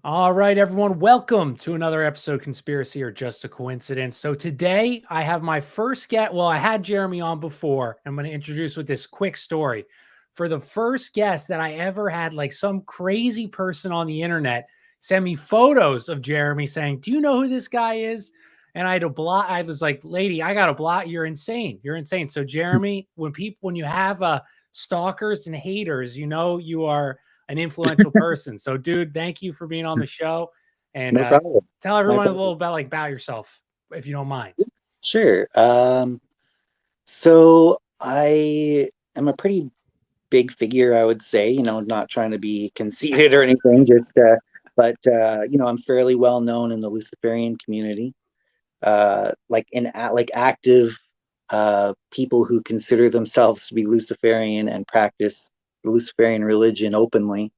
All right, everyone, welcome to another episode of Conspiracy or Just a Coincidence. So today I have my first guest. Well, I had Jeremy on before. I'm going to introduce with this quick story. For the first guest that I ever had, like some crazy person on the internet send me photos of Jeremy saying, "Do you know who this guy is?" And I had to block. I was like, "Lady, I got to block. You're insane. You're insane." So Jeremy, when you have stalkers and haters, you know you are an influential person. So, dude, thank you for being on the show, and No problem. tell No everyone a little problem. about yourself, if you don't mind. Sure. So I am a pretty big figure, I would say, not trying to be conceited or anything, but I'm fairly well known in the Luciferian community. Like active people who consider themselves to be Luciferian and practice the Luciferian religion openly.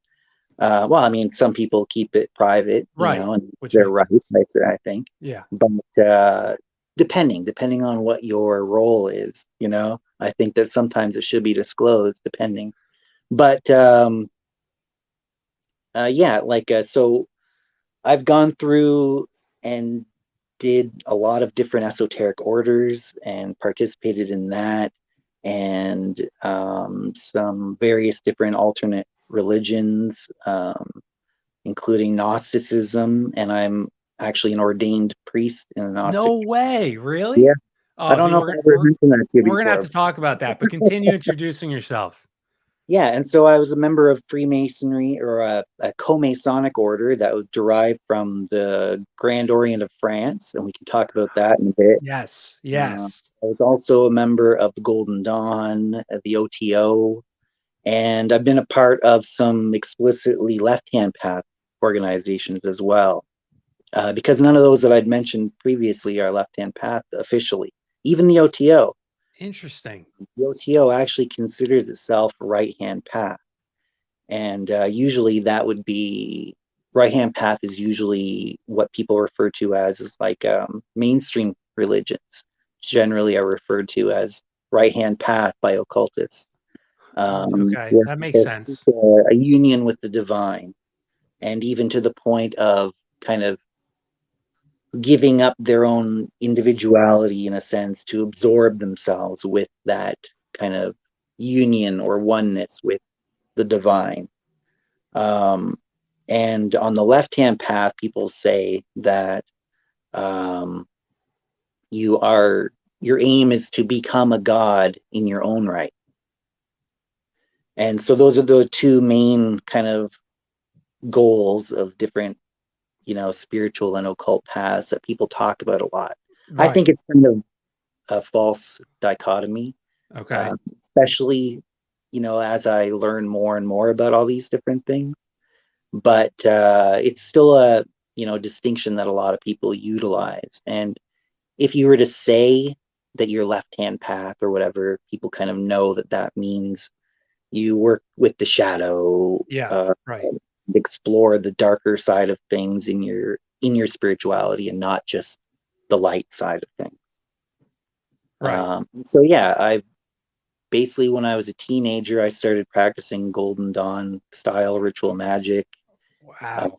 Well, I mean, some people keep it private, Right, and it's which their makes right, sense. I think. Yeah. But depending on what your role is, I think that sometimes it should be disclosed, depending. But yeah, so I've gone through and did a lot of different esoteric orders and participated in that, and some various different alternate religions, including Gnosticism, and I'm actually an ordained priest in a No Gnostic. way, Yeah, really? I Oh, don't dude, know if I ever mentioned that to you we're gonna have before. to talk about that, but continue introducing yourself. Yeah, and so I was a member of Freemasonry, or a co-Masonic order that was derived from the Grand Orient of France, and we can talk about that in a bit. Yes, Uh, yes. I was also a member of the Golden Dawn, the OTO, and I've been a part of some explicitly left-hand path organizations as well. Because none of those that I'd mentioned previously are left-hand path officially. Even the OTO. Interesting. The OTO actually considers itself right-hand path, and usually that would be right-hand path is usually what people refer to as like mainstream religions. Generally, are referred to as right-hand path by occultists. Okay, Where that makes people seek sense. a union with the divine, and even to the point of kind of giving up their own individuality in a sense to absorb themselves with that kind of union or oneness with the divine. Um, and on the left hand path, people say that um, your aim is to become a god in your own right. And so those are the two main kind of goals of different, spiritual and occult paths that people talk about a lot. I Right. think it's kind of a false dichotomy, Okay. especially, as I learn more and more about all these different things. But it's still a, distinction that a lot of people utilize. And if you were to say that you're left-hand path or whatever, people kind of know that that means you work with the shadow, Yeah. Right. explore the darker side of things in your spirituality and not just the light side of things. Right. So yeah, I basically, when I was a teenager, I started practicing Golden Dawn style ritual magic, uh, Wow.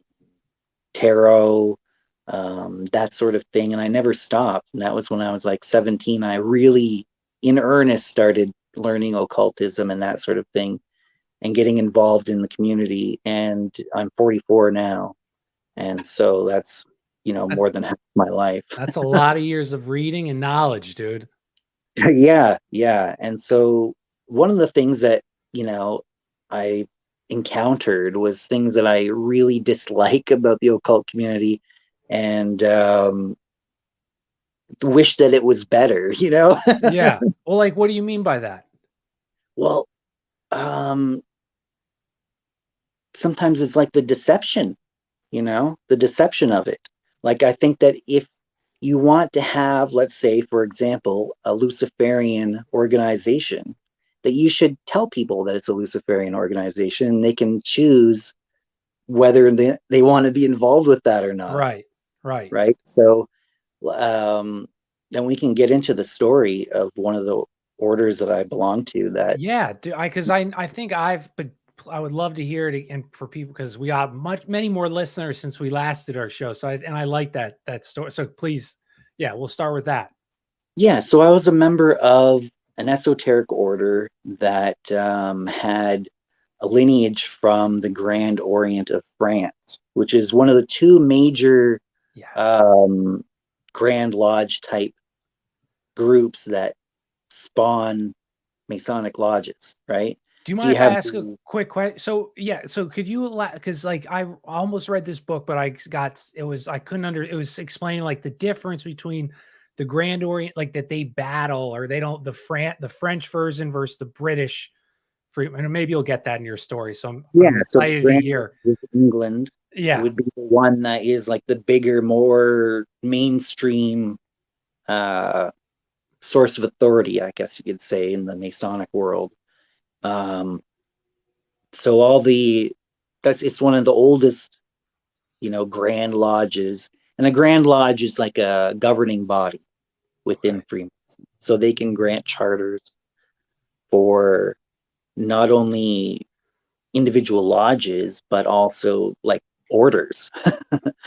tarot, that sort of thing, and I never stopped. And that was when I was like 17. I really, in earnest, started learning occultism and that sort of thing, and getting involved in the community. And I'm 44 now, and so that's That- more than half my life. That's a lot of years of reading and knowledge, dude. Yeah, yeah. And so one of the things that, I encountered was things that I really dislike about the occult community, and wish that it was better, Yeah. Well, like, what do you mean by that? Well, um, sometimes it's like the deception of it. Like, I think that if you want to have, let's say, for example, a Luciferian organization, that you should tell people that it's a Luciferian organization, and they can choose whether they want to be involved with that or not, Right. Right. right? So then we can get into the story of one of the orders that I belong to that. Yeah, because I think I've but I would love to hear it, and for people, because we got many more listeners since we last did our show. So I like that story. So please, yeah, we'll start with that. Yeah, so I was a member of an esoteric order that had a lineage from the Grand Orient of France, which is one of the two major Grand Lodge type groups that spawn Masonic lodges, right? Do you So mind you if I have ask a quick question? So yeah, so could you, because like I almost read this book, but I couldn't it was explaining like the difference between the Grand Orient, like that they battle, or they don't, the French version versus the British free, and maybe you'll get that in your story. So I'm so excited to Grand hear. Orient of England Yeah. would be the one that is like the bigger, more mainstream source of authority, I guess you could say, in the Masonic world. So it's one of the oldest, Grand Lodges, and a Grand Lodge is like a governing body within Freemasons. So they can grant charters for not only individual lodges, but also like orders.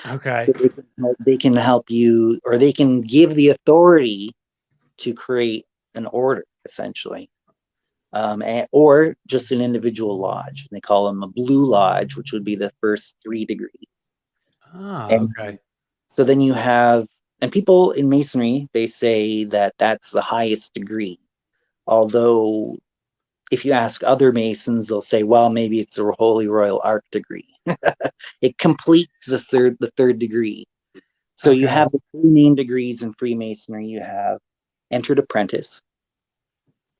Okay. So they can help you, or they can give the authority to create an order, essentially. Or just an individual lodge. They call them a blue lodge, which would be the first 3 degrees. Okay. So then you have, and people in Masonry, they say that that's the highest degree. Although, if you ask other Masons, they'll say, well, maybe it's a Holy Royal Arch degree. It completes the third degree. So you have the 3 main degrees in Freemasonry. You have entered apprentice,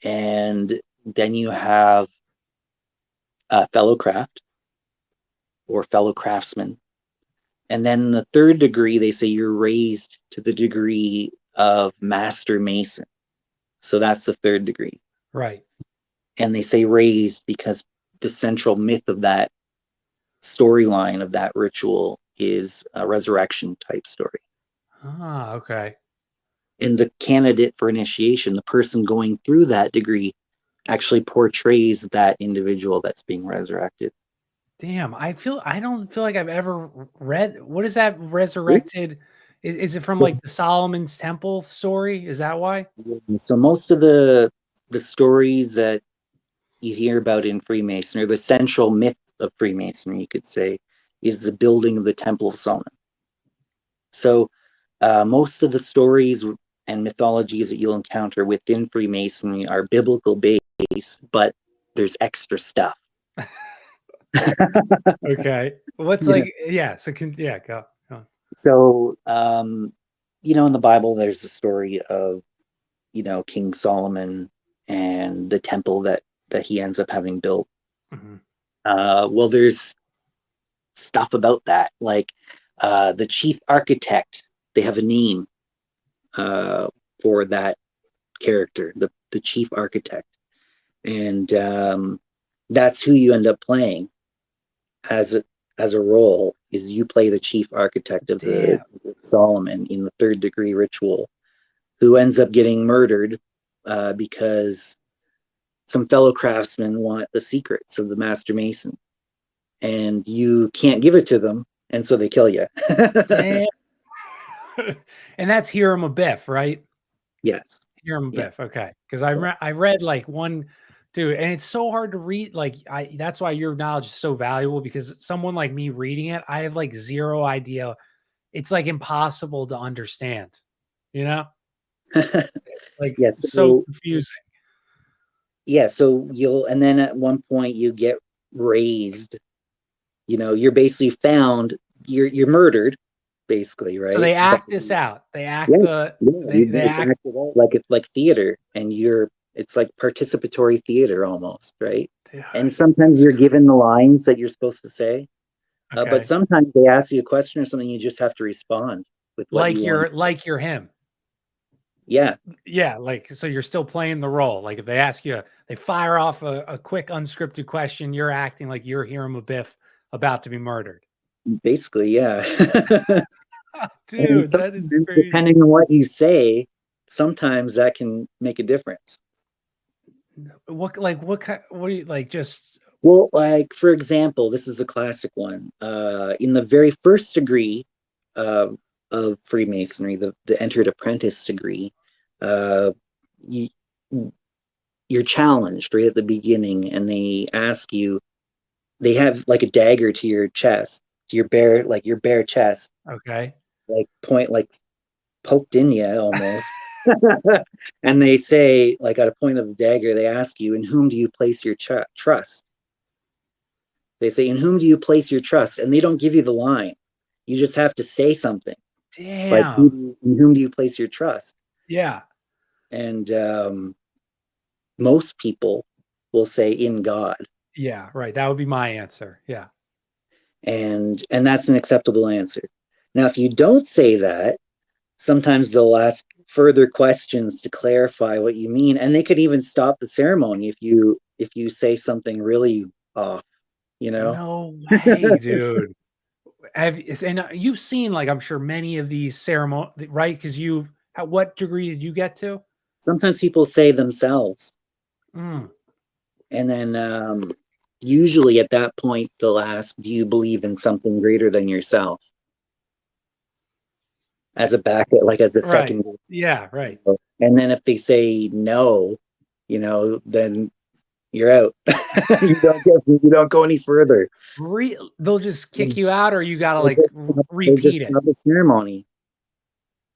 and then you have fellow craft or fellow craftsman. And then the 3rd degree, they say you're raised to the degree of master mason. So that's the 3rd degree. Right. And they say raised because the central myth of that storyline of that ritual is a resurrection type story. Okay. And the candidate for initiation, the person going through that degree, actually portrays that individual that's being resurrected. Damn, I don't feel like I've ever read. What is that resurrected? Is it from like the Solomon's Temple story? Is that why? So most of the stories that you hear about in Freemasonry, the central myth of Freemasonry, you could say, is the building of the Temple of Solomon. So most of the stories and mythologies that you'll encounter within Freemasonry are biblical based, but there's extra stuff. Okay. What's Yeah. like, yeah. So go on. So, in the Bible, there's a story of, King Solomon and the temple that he ends up having built. Mm-hmm. Well, there's stuff about that, like the chief architect. They have a name for that character, the chief architect, and that's who you end up playing as a role. Is you play the chief architect of the Solomon in the 3rd degree ritual, who ends up getting murdered because some fellow craftsmen want the secrets of the master mason, and you can't give it to them, and so they kill you. And that's Hiram Abiff, right? Yes. Hiram Abiff. Okay, because I read like one. Dude, and it's so hard to read. Like that's why your knowledge is so valuable, because someone like me reading it, I have like zero idea. It's like impossible to understand, like Yes. so confusing. Yeah. So and then at one point you get raised, you're basically found, you're murdered, basically, right? So they act this out. They act they act it out like it's like theater, and it's like participatory theater almost, right? Dude, and sometimes you're given the lines that you're supposed to say, but sometimes they ask you a question or something, you just have to respond with what you want. Like you're him. Yeah. Like, so you're still playing the role. Like if they ask you, they fire off a quick unscripted question, you're acting like you're Hiram Abiff about to be murdered. Basically, yeah. Dude, that is crazy. Depending on what you say, sometimes that can make a difference. What do you like? Just Well, like for example, this is a classic one. In the very first degree uh, of Freemasonry, the entered apprentice degree, uh, you, you're challenged right at the beginning, and they ask you. They have like a dagger to your chest, to your bare chest, Okay. like point like poked in you almost. And they say, like at a point of the dagger, they ask you, "In whom do you place your trust?" They say, "In whom do you place your trust?" And they don't give you the line. You just have to say something like, Damn. "In whom do you place your trust?" Yeah. And most people will say, "In God," Yeah. Right. That would be my answer. Yeah. and that's an acceptable answer. Now, if you don't say that, sometimes they'll ask further questions to clarify what you mean, and they could even stop the ceremony if you say something really off, you know. No way, dude. And you've seen, like, I'm sure many of these ceremony, right? Because you've, at what degree did you get to? Sometimes people say themselves, Mm, and then usually at that point they'll ask, "Do you believe in something greater than yourself?" As a back, like as a right. second. Yeah. Right. And then if they say no, then you're out. You don't go any further. They'll just kick you out, or you gotta They like just, they repeat just it, have a ceremony.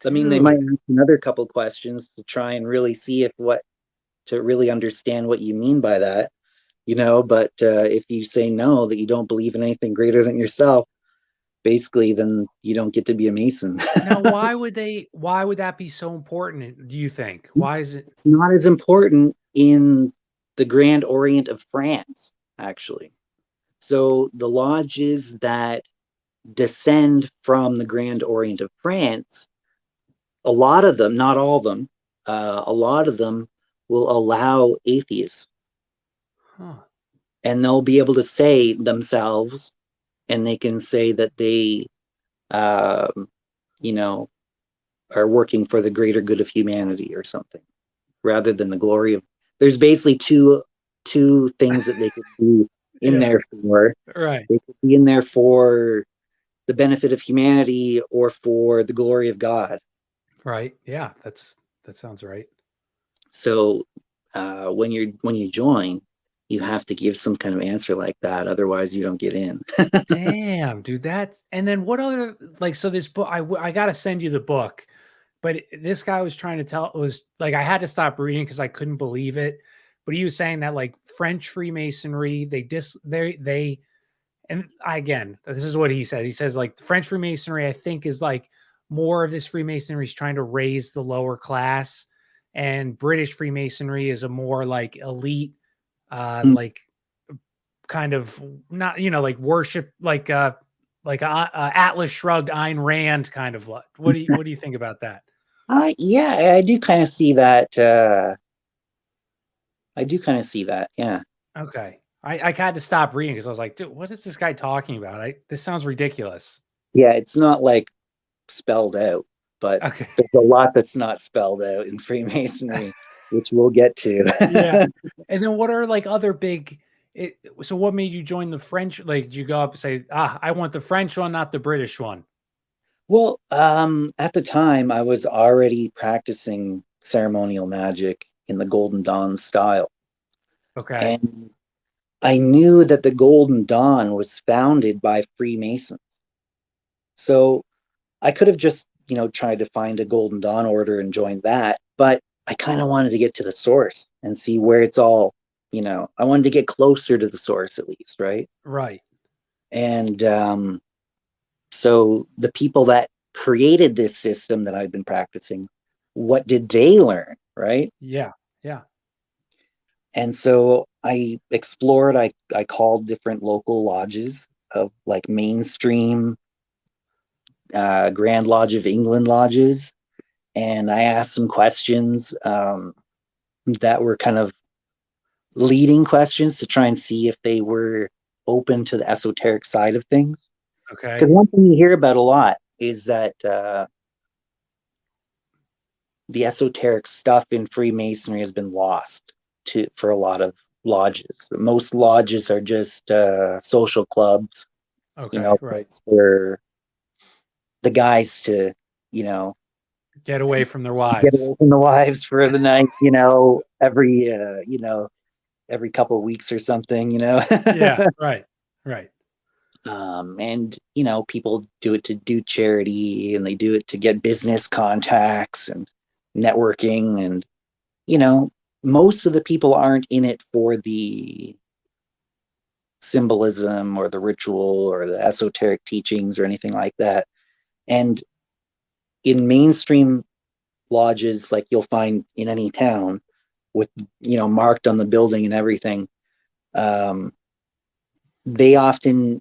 I mean, they might dude. ask another couple questions to try and really see if what to really understand what you mean by that, But if you say no, that you don't believe in anything greater than yourself, basically, then you don't get to be a Mason. Now, why would they? Why would that be so important? Do you think? Why is it? It's not as important in the Grand Orient of France, actually. So the lodges that descend from the Grand Orient of France, a lot of them, not all of them, a lot of them will allow atheists, Huh. and they'll be able to say themselves, and they can say that they, um, you know, are working for the greater good of humanity or something, rather than the glory of. There's basically two things that they could be in Yeah. there for. Right. They could be in there for the benefit of humanity or for the glory of God. Right. Yeah. That sounds right. So when you join, you have to give some kind of answer like that. Otherwise, you don't get in. Damn, dude. That's and then what other like so this book I gotta send you the book, but this guy was trying to tell was like I had to stop reading because I couldn't believe it. But he was saying that like French Freemasonry, they and again, this is what he said. He says like French Freemasonry, I think, is like more of this Freemasonry is trying to raise the lower class, and British Freemasonry is a more like elite, like kind of not like worship like Atlas Shrugged, Ayn Rand kind of what do you think about that? Yeah, I do kind of see that. I do kind of see that. Yeah. Okay, I had to stop reading because I was like, dude, what is this guy talking about? This sounds ridiculous. Yeah, it's not like spelled out, but Okay, there's a lot that's not spelled out in Freemasonry, which we'll get yeah, to. and then what are like other big? So what made you join the French? Like, did you go up and say, I want the French one, not the British one? Well, at the time, I was already practicing ceremonial magic in the Golden Dawn style. Okay, And I knew that the Golden Dawn was founded by Freemasons. So I could have just, tried to find a Golden Dawn order and join that. But I kind of wanted to get to the source and see where it's all, I wanted to get closer to the source at least, right? right, And so the people that created this system that I've been practicing, what did they learn, right? yeah, yeah, And so I explored, I called different local lodges of like mainstream Grand Lodge of England lodges, and I asked some questions that were kind of leading questions to try and see if they were open to the esoteric side of things. Because okay, one thing you hear about a lot is that the esoteric stuff in Freemasonry has been lost to for a lot of lodges. Most lodges are just social clubs, Okay, right. place for the guys to, Get away from their get wives. away from the wives for the night, every couple of weeks or something, Yeah, right, right. And people do it to do charity, and they do it to get business contacts and networking, and most of the people aren't in it for the symbolism or the ritual or the esoteric teachings or anything like that. And in mainstream lodges, like you'll find in any town with, marked on the building and everything, um, they often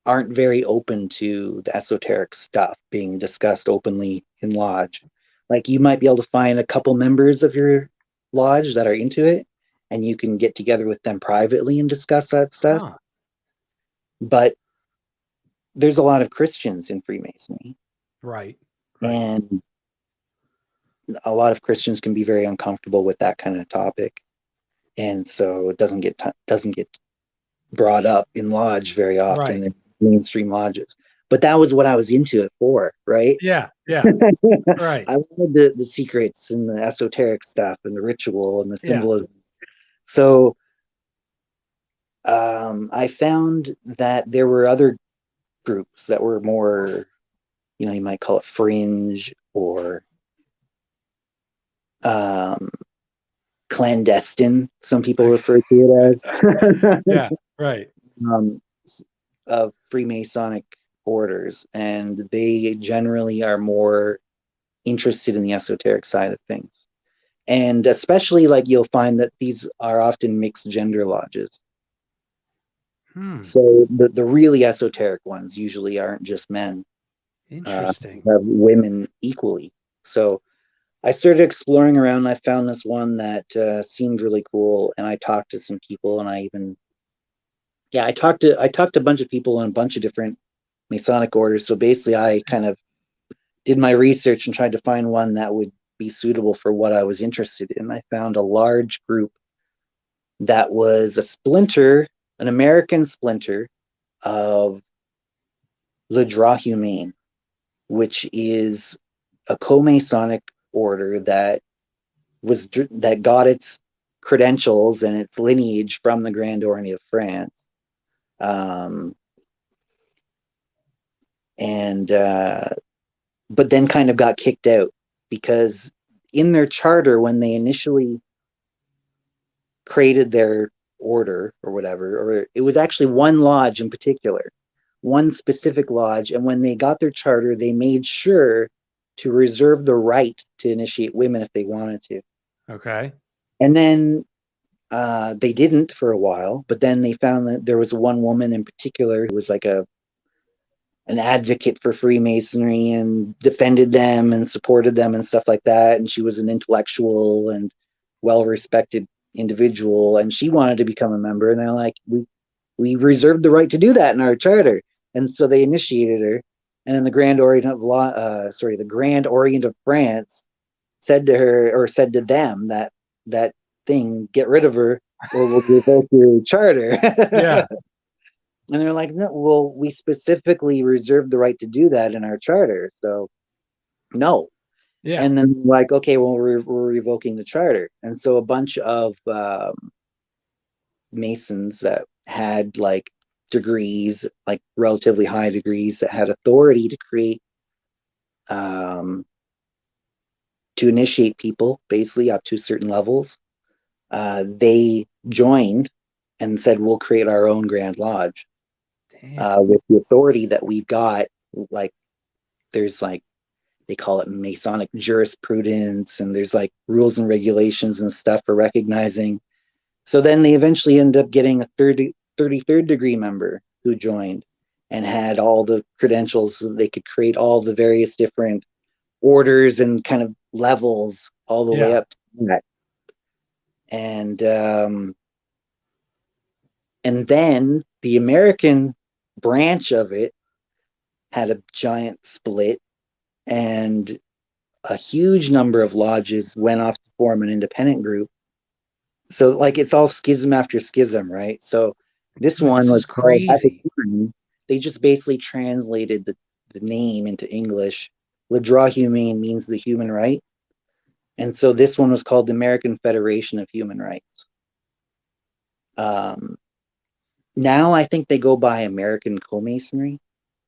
aren't very open to the esoteric stuff being discussed openly in lodge. Like you might be able to find a couple members of your lodge that are into it, and you can get together with them privately and discuss that stuff. Huh. But there's a lot of Christians in Freemasonry, Right, right. and a lot of Christians can be very uncomfortable with that kind of topic, and so it doesn't get brought up in lodge very often Right. in mainstream lodges. But that was what I was into it for, right? Yeah, yeah, right. I wanted the secrets and the esoteric stuff and the ritual and the Yeah. symbolism. So I found that there were other groups that were more, you might call it fringe or um, clandestine. Some people refer to it as Yeah, right. um, of Freemasonic orders, and they generally are more interested in the esoteric side of things. And especially like you'll find that these are often mixed gender lodges. Hmm. So the really esoteric ones usually aren't just men, Interesting. have women equally. So I started exploring around, and I found this one that seemed really cool, and I talked to some people, and I talked to a bunch of people in a bunch of different Masonic orders. So basically I kind of did my research and tried to find one that would be suitable for what I was interested in. I found a large group that was an American splinter of Le Droit Humain, which is a co-Masonic order that got its credentials and its lineage from the Grand Orient of France. Um, and But then kind of got kicked out because in their charter, when they initially created their order or whatever, or it was actually one lodge in particular, one specific lodge, and when they got their charter, they made sure to reserve the right to initiate women if they wanted to. Okay. And then they didn't for a while, but then they found that there was one woman in particular who was like an advocate for Freemasonry and defended them and supported them and stuff like that. And she was an intellectual and well-respected individual, and she wanted to become a member. And they're like, we reserved the right to do that in our charter, and so they initiated her. And then the the Grand Orient of France said to her, or said to them, that thing, get rid of her, or we'll revoke your charter. Yeah, And they're like, no, well, we specifically reserved the right to do that in our charter. So no. yeah. And then like, okay, well, we're revoking the charter. And so a bunch of Masons that had like degrees, like relatively high degrees, that had authority to create, um, to initiate people basically up to certain levels, they joined and said, we'll create our own Grand Lodge. Damn. With the authority that we've got. Like there's like, they call it Masonic jurisprudence, and there's like rules and regulations and stuff for recognizing. So then they eventually end up getting a 33rd degree member who joined and had all the credentials so they could create all the various different orders and kind of levels all the way Yeah. up to that. And then the American branch of it had a giant split, and a huge number of lodges went off to form an independent group. So like it's all schism after schism, right? So this Dude, one this was is called at the crazy. time, they just basically translated the name into English. Le droit humain means the human right. And so this one was called the American Federation of Human Rights. Um, now I think they go by American Co-Masonry.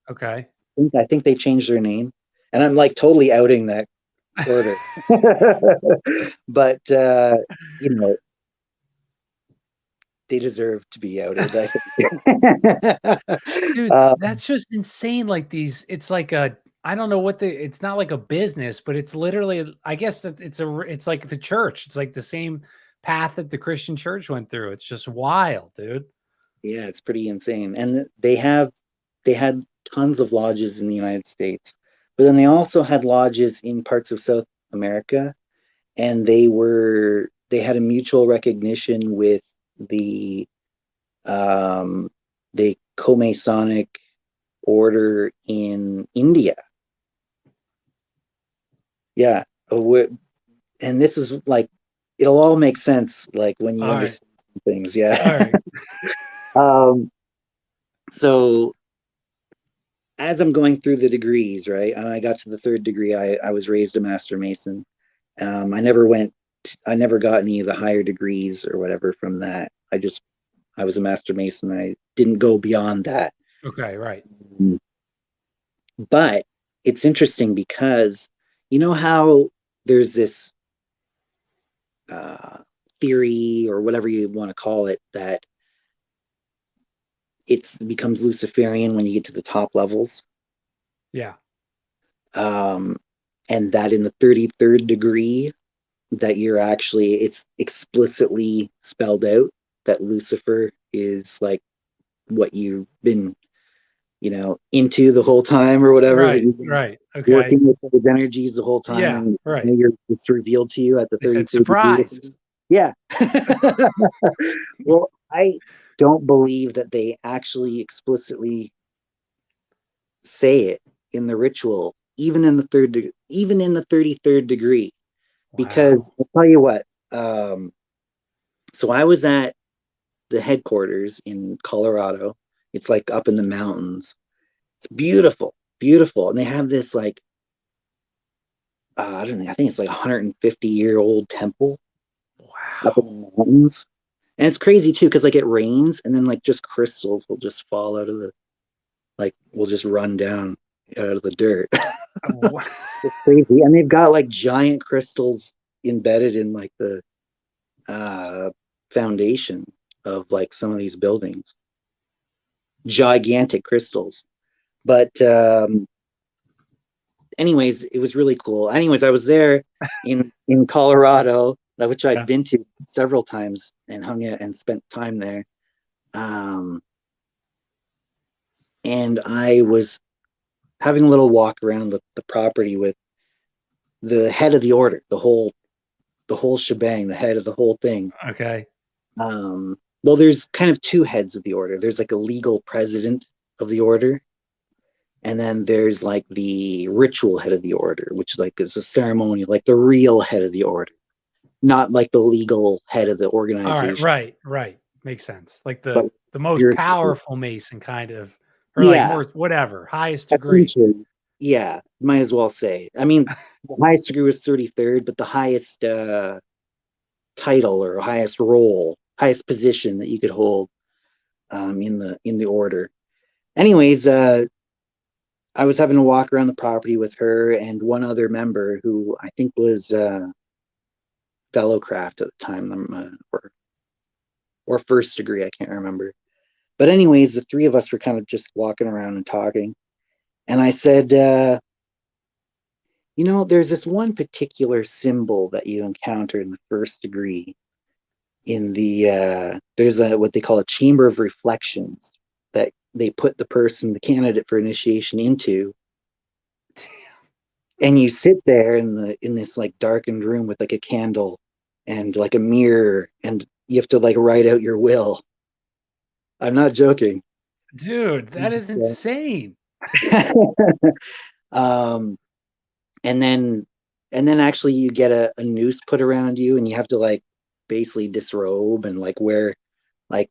Okay. I think they changed their name. And I'm like totally outing that order. But you know, they deserve to be outed, I think. Dude, uh, that's just insane. Like these, it's like a, I don't know what it's not like a business, but it's literally, I guess that it's like the church. It's like the same path that the Christian church went through. It's just wild, dude. yeah, it's pretty insane. And they had tons of lodges in the United States, but then they also had lodges in parts of South America, and they had a mutual recognition with the um, the Co-Masonic order in India. Yeah, and this is like it'll all make sense like when you All right. understand things. All Yeah. right. um, so as I'm going through the degrees, right, and I got to the third degree, I was raised a master mason. I never got any of the higher degrees or whatever from that. I was a master mason. I didn't go beyond that. Okay. Right. But it's interesting because you know how there's this uh, theory or whatever you want to call it that it becomes Luciferian when you get to the top levels. Yeah. Um, and that in the 33rd degree, that you're actually, it's explicitly spelled out that Lucifer is like what you've been, into the whole time or whatever, that Right. you've been Right. Okay. working with those energies the whole time, Yeah. and Right. it's revealed to you at the They said 33rd degree. surprise. Yeah. Well, I don't believe that they actually explicitly say it in the ritual, even in the 33rd degree, because Wow. I'll tell you what. So I was at the headquarters in Colorado. It's like up in the mountains. It's beautiful, beautiful, and they have this like I don't know. I think it's like 150-year-old temple up in Wow. the mountains. And it's crazy too, because like it rains and then like just crystals will just fall out of the will just run down out of the dirt. Wow. It's crazy. And they've got like giant crystals embedded in like the uh foundation of like some of these buildings. Gigantic crystals. But anyways, it was really cool. Anyways, I was there in Colorado, which I'd Yeah. been to several times and hung out and spent time there. Um, and I was having a little walk around the property with the head of the order, the whole shebang, the head of the whole thing. Okay. Well, there's kind of two heads of the order. There's like a legal president of the order, and then there's like the ritual head of the order, which like is a ceremony, like the real head of the order, not like the legal head of the All right. organization, Right. Right. Makes sense. Like but the most spiritual. powerful Mason kind of, or like Yeah, more whatever, highest degree. essentially. Yeah, might as well say. I mean, the highest degree was 33rd, but the highest title or highest role, highest position that you could hold in the order. Anyways, I was having to walk around the property with her and one other member who I think was fellow craft at the time, or first degree, I can't remember. But anyways, the three of us were kind of just walking around and talking. And I said, there's this one particular symbol that you encounter in the first degree. In there's what they call a chamber of reflections that they put the candidate for initiation into, and you sit there in this like darkened room with like a candle and like a mirror, and you have to like write out your will. I'm not joking. Dude, that is insane. um, and then actually you get a noose put around you, and you have to like basically disrobe and like wear like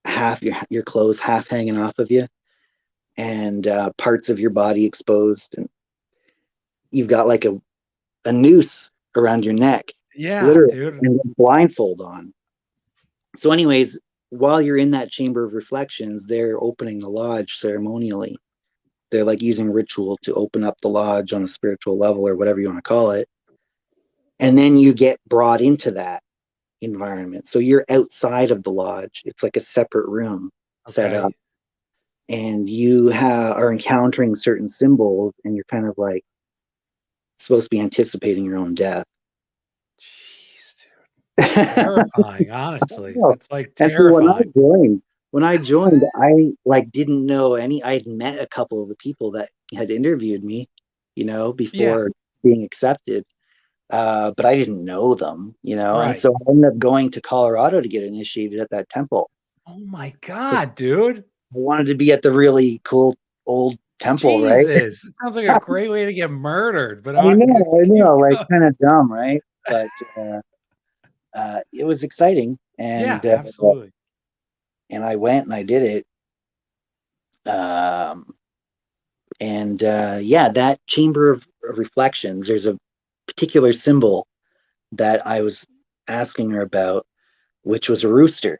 half your clothes half hanging off of you, and parts of your body exposed, and you've got like a noose around your neck, Yeah, literally, dude. and a blindfold on. So anyways, while you're in that chamber of reflections, they're opening the lodge ceremonially. They're like using ritual to open up the lodge on a spiritual level or whatever you want to call it. And then you get brought into that environment. So you're outside of the lodge. It's like a separate room set up. Okay. And you are encountering certain symbols, and you're kind of like supposed to be anticipating your own death. Jeez, dude. Terrifying, honestly. That's like And so terrifying. when I joined, I like didn't know any. I had met a couple of the people that had interviewed me, before being accepted, but I didn't know them, And Right. so I ended up going to Colorado to get initiated at that temple. Oh my God, dude. I wanted to be at the really cool old temple, right? Jesus. It sounds like a great way to get murdered, but I know, like going. kind of dumb, right? But it was exciting, Yeah, absolutely. and I went and I did it. That chamber of reflections, there's a particular symbol that I was asking her about, which was a rooster.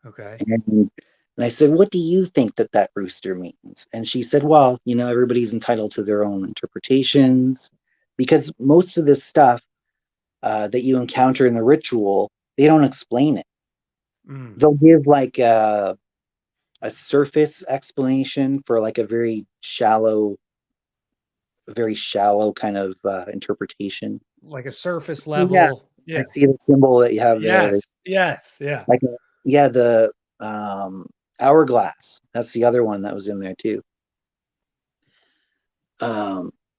Okay. And I said, what do you think that rooster means? And she said, well, everybody's entitled to their own interpretations, because most of this stuff that you encounter in the ritual, they don't explain it. They'll give like a surface explanation for like a very shallow kind of interpretation. Like a surface Yeah, level. Yeah. I see the symbol that you have there. Yes. Yes. Yeah. Like, the hourglass. That's the other one that was in there too.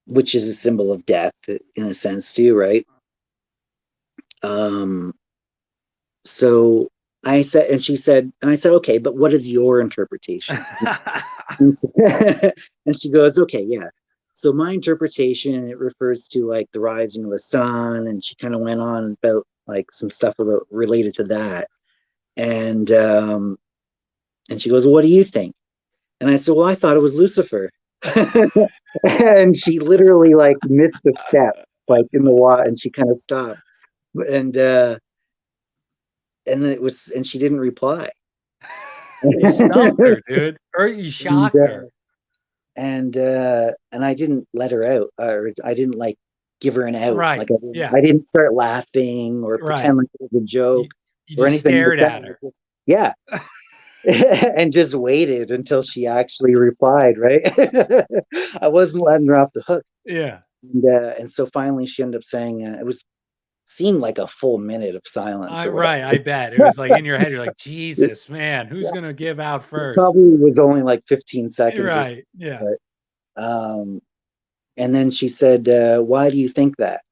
Which is a symbol of death in a sense too, right? So I said, and she said, and I said, okay, but what is your interpretation? And she goes, okay, yeah. So my interpretation, it refers to like the rising of the sun, and she kind of went on about like some stuff about related to that. And she goes, well, what do you think? And I said, well, I thought it was Lucifer. And she literally like missed a step, like in the water, and she kind of stopped. And she didn't reply. You stumped her, dude. Or you shocked her. And I didn't let her out, or I didn't like give her an out. Right. Like Yeah. I didn't start laughing or Right. pretend like it was a joke You or just anything. stared at her. Yeah. And just waited until she actually replied, right? I wasn't letting her off the hook. Yeah. And so finally she ended up saying, seemed like a full minute of silence. Right, I bet. It was like in your head, you're like, Jesus, man, who's going to give out first? Probably was only like 15 seconds. Right, yeah. But, and then she said, why do you think that?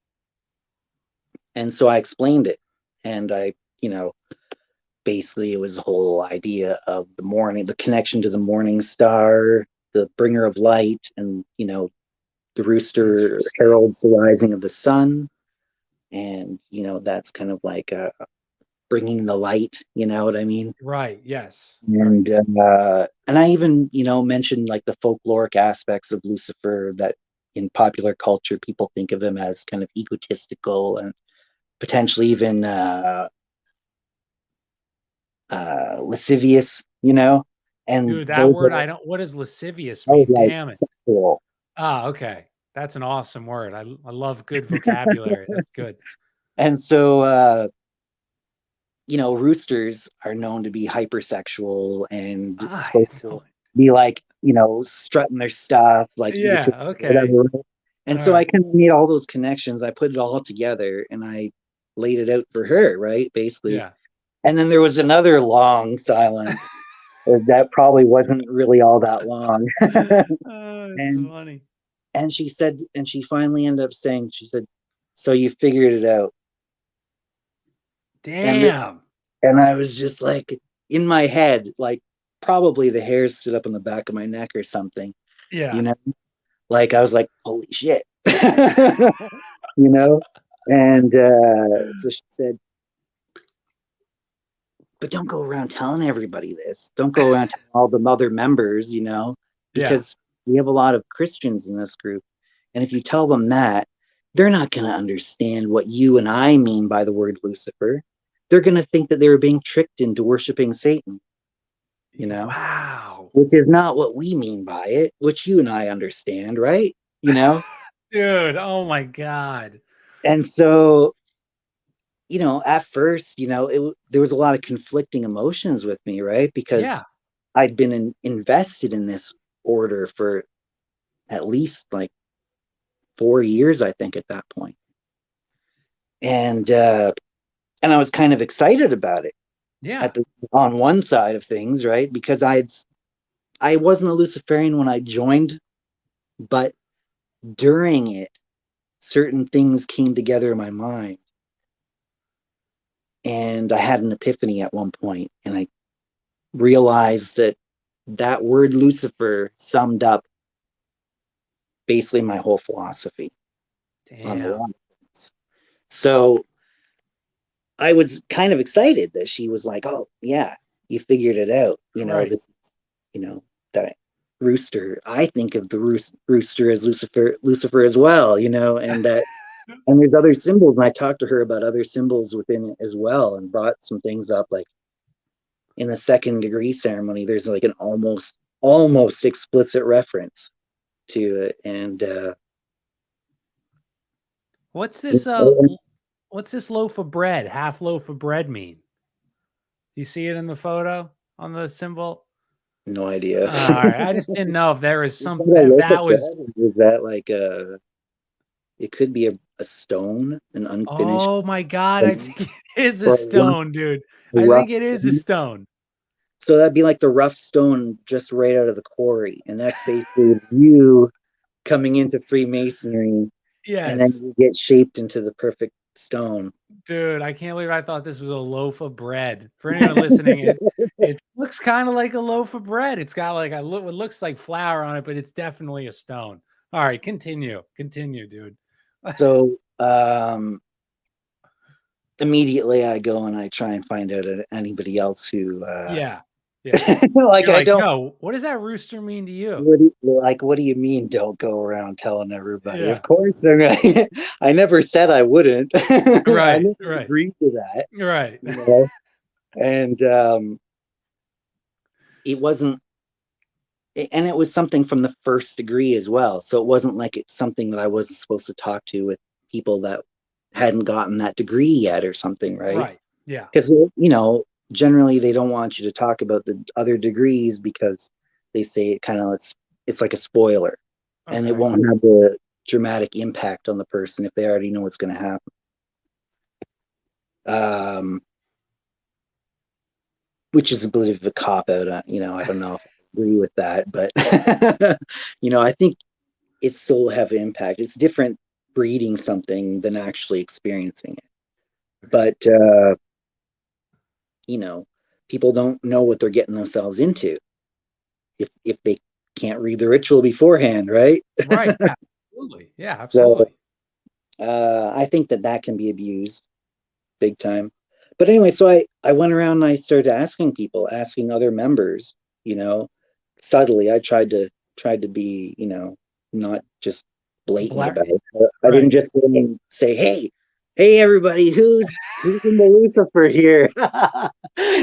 And so I explained it. And I, basically it was the whole idea of the morning, the connection to the morning star, the bringer of light, and, the rooster heralds the rising of the sun. And, that's kind of like bringing the light, you know what I mean? Right, yes. And I even, mentioned like the folkloric aspects of Lucifer that in popular culture, people think of him as kind of egotistical and potentially even lascivious, and Dude, that word, what does lascivious mean? Damn it. Sexual. Ah, okay. That's an awesome word. I love good vocabulary. That's good. And so, roosters are known to be hypersexual and supposed to be like, strutting their stuff, like, yeah, okay. Whatever. And so I kind of made all those connections. I put it all together and I laid it out for her, right? Basically. Yeah. And then there was another long silence that probably wasn't really all that long. That's funny. And she said, and she finally ended up saying, she said, so you figured it out. Damn. And I was just like, in my head, like probably the hairs stood up on the back of my neck or something. Yeah. Like I was like, holy shit. And so she said, but don't go around telling everybody this. Don't go around telling all the other members, Yeah. because we have a lot of Christians in this group. And if you tell them that, they're not going to understand what you and I mean by the word Lucifer. They're going to think that they were being tricked into worshiping Satan, Wow. which is not what we mean by it, which you and I understand, right? Dude, oh my God. And so, at first, there was a lot of conflicting emotions with me, right? Yeah. Because I'd been invested in this order for at least like 4 years, I think, at that point. And I was kind of excited about it Yeah. on one side of things, right? Because I wasn't a Luciferian when I joined, but during it, certain things came together in my mind. And I had an epiphany at one point, and I realized that word Lucifer summed up basically my whole philosophy on a Damn. lot of things. So I was kind of excited that she was like, "Oh yeah, you figured it out." Right. That rooster. I think of the rooster as Lucifer as well. And there's other symbols, and I talked to her about other symbols within it as well, and brought some things up, like in the second degree ceremony. There's like an almost explicit reference to it, and What's you this know, what's this loaf of bread, half loaf of bread mean? You see it in the photo on the symbol? no idea. All right. I just didn't know if there was Is some that a if loaf that of bread? was Is that like a? It could be a stone, an unfinished oh my God, I stone, think it is a or stone, dude. a I rough think it is a stone. stone. So that'd be like the rough stone just right out of the quarry, and that's basically you coming into Freemasonry, and then Yes. you get shaped into the perfect stone. Dude, I can't believe I thought this was a loaf of bread. For anyone listening, it looks kind of like a loaf of bread. It's got like a look, it looks like flour on it, but it's definitely a stone. All right, continue. Continue, dude. So immediately I go and I try and find out anybody else who Yeah. Yeah. like You're I like, don't yo, what does that rooster mean to you? what do you mean don't go around telling everybody? Of Yeah. course I never said I wouldn't. I Right. never Right. agreed to that, Right. you know. And it wasn't and it was something from the first degree as well. So it wasn't like it's something that I wasn't supposed to talk to with people that hadn't gotten that degree yet or something, right? Right. Yeah. Because generally they don't want you to talk about the other degrees because they say it kind of it's like a spoiler, and it Okay. won't have the dramatic impact on the person if they already know what's going to happen. Which is a bit of a cop out. I don't know if I agree with that, but I think it still have impact. It's different breeding something than actually experiencing it. Okay. But people don't know what they're getting themselves into if they can't read the ritual beforehand, right? Right. Absolutely. Yeah, So absolutely. I think that can be abused big time. But anyway, so I went around and I started asking people, asking other members, you know, subtly. I tried to be, not just blatant Black. about it. I didn't Right. just go in and say, hey everybody, who's in the Lucifer here?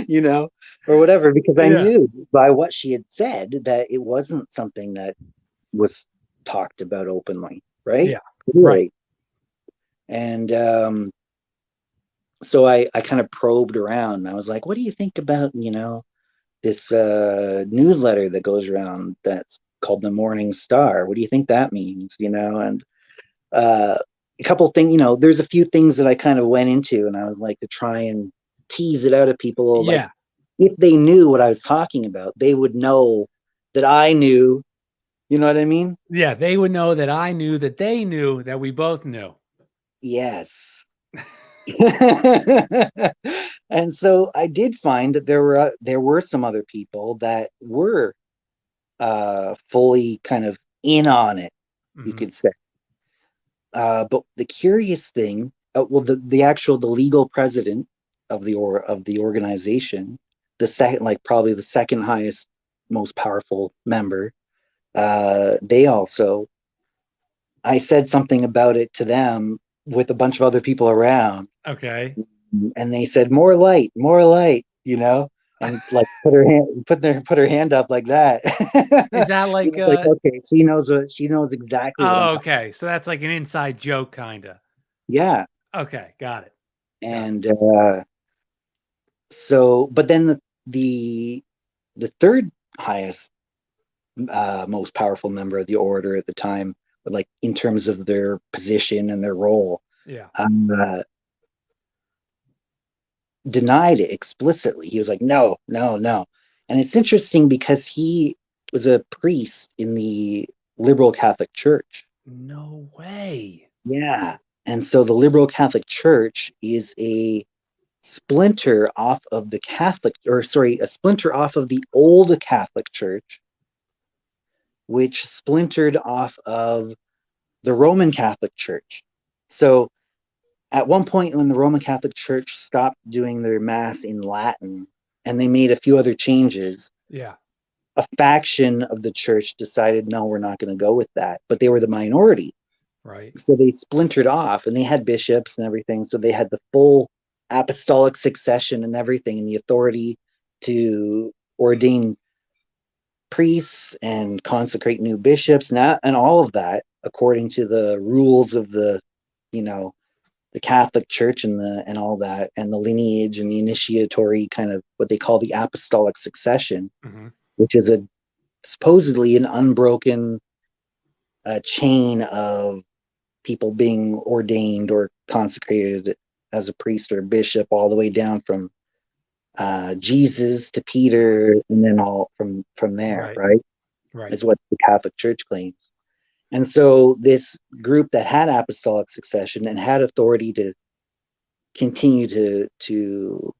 you know, or whatever, because I Yeah. knew by what she had said that it wasn't something that was talked about openly, right? Yeah. Right. Really. And so I kind of probed around. I was like, what do you think about, this newsletter that goes around that's called the Morning Star? What do you think that means? And a couple things, there's a few things that I kind of went into, and I was like to try and tease it out of people. Like, Yeah. if they knew what I was talking about, they would know that I knew, you know what I mean? Yeah. They would know that I knew that they knew that we both knew. Yes. And so I did find that there were some other people that were fully kind of in on it, you Mhm. could say. But the curious thing, well, the legal president, of the organization, the second, like probably the second highest, most powerful member. They also, I said something about it to them with a bunch of other people around, Okay. and they said more light, you know, and like put her hand up like that. Is that like Like, okay, she knows exactly what I'm oh, talking. okay. So that's like an inside joke kind of. Yeah, Okay, got it. Got it. and so, but then the the third highest, most powerful member of the order at the time, like in terms of their position and their role, Yeah. uh, denied it explicitly. He was like, no, no, no. And it's interesting because he was a priest in the liberal Catholic Church. No way. Yeah. And so the liberal Catholic Church is a splinter off of the Catholic, or sorry, a splinter off of the old Catholic Church, which splintered off of the Roman Catholic Church. So at one point, when the Roman Catholic Church stopped doing their mass in Latin and they made a few other changes, Yeah. a faction of the church decided, no, we're not going to go with that. But they were the minority. Right. So they splintered off, and they had bishops and everything. So they had the full apostolic succession and everything, and the authority to ordain priests and consecrate new bishops and all of that according to the rules of the, you know, the Catholic Church and all that, and the lineage and the initiatory kind of what they call the apostolic succession, Mm-hmm. which is a supposedly an unbroken chain of people being ordained or consecrated as a priest or bishop, all the way down from Jesus to Peter, and then all from there, Right. right? Right. Is what the Catholic Church claims. And so this group that had apostolic succession and had authority to continue to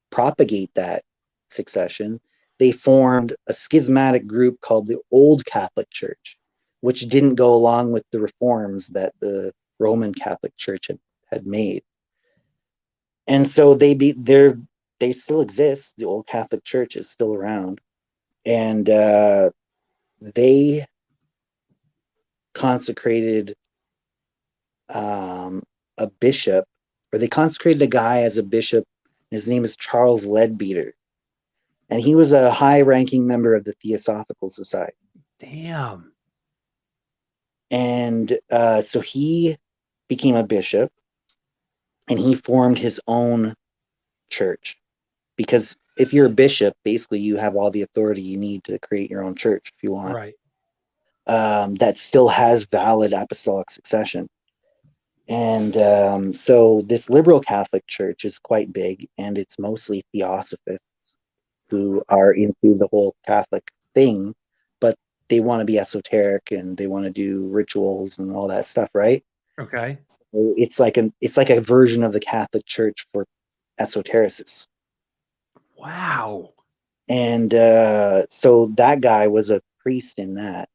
propagate that succession, they formed a schismatic group called the Old Catholic Church, which didn't go along with the reforms that the Roman Catholic Church had made. And so they still exist. The Old Catholic Church is still around, and they consecrated a bishop, or they consecrated a guy as a bishop. His name is Charles Leadbeater, and he was a high-ranking member of the Theosophical Society. Damn. And so he became a bishop, and he formed his own church. Because if you're a bishop, basically you have all the authority you need to create your own church if you want. Right. That still has valid apostolic succession. And so this liberal Catholic Church is quite big, and it's mostly theosophists who are into the whole Catholic thing, but they want to be esoteric and they want to do rituals and all that stuff, right? Okay. So it's like a version of the Catholic Church for esotericists. Wow. And so that guy was a priest in that.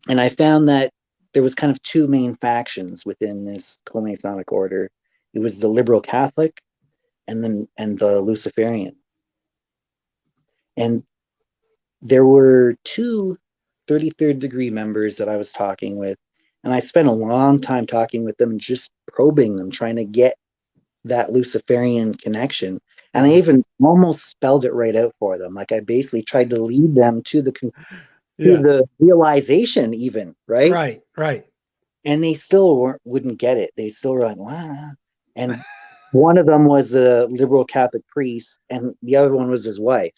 And I found that there was kind of two main factions within this co-Masonic order. It was the liberal Catholic and the Luciferian. And there were two 33rd degree members that I was talking with, and I spent a long time talking with them, just probing them, trying to get that Luciferian connection. And I even almost spelled it right out for them. Like I basically tried to lead them to Yeah. the realization, even, right? Right. Right. And they still wouldn't get it. They still were like, wow. And one of them was a liberal Catholic priest, and the other one was his wife.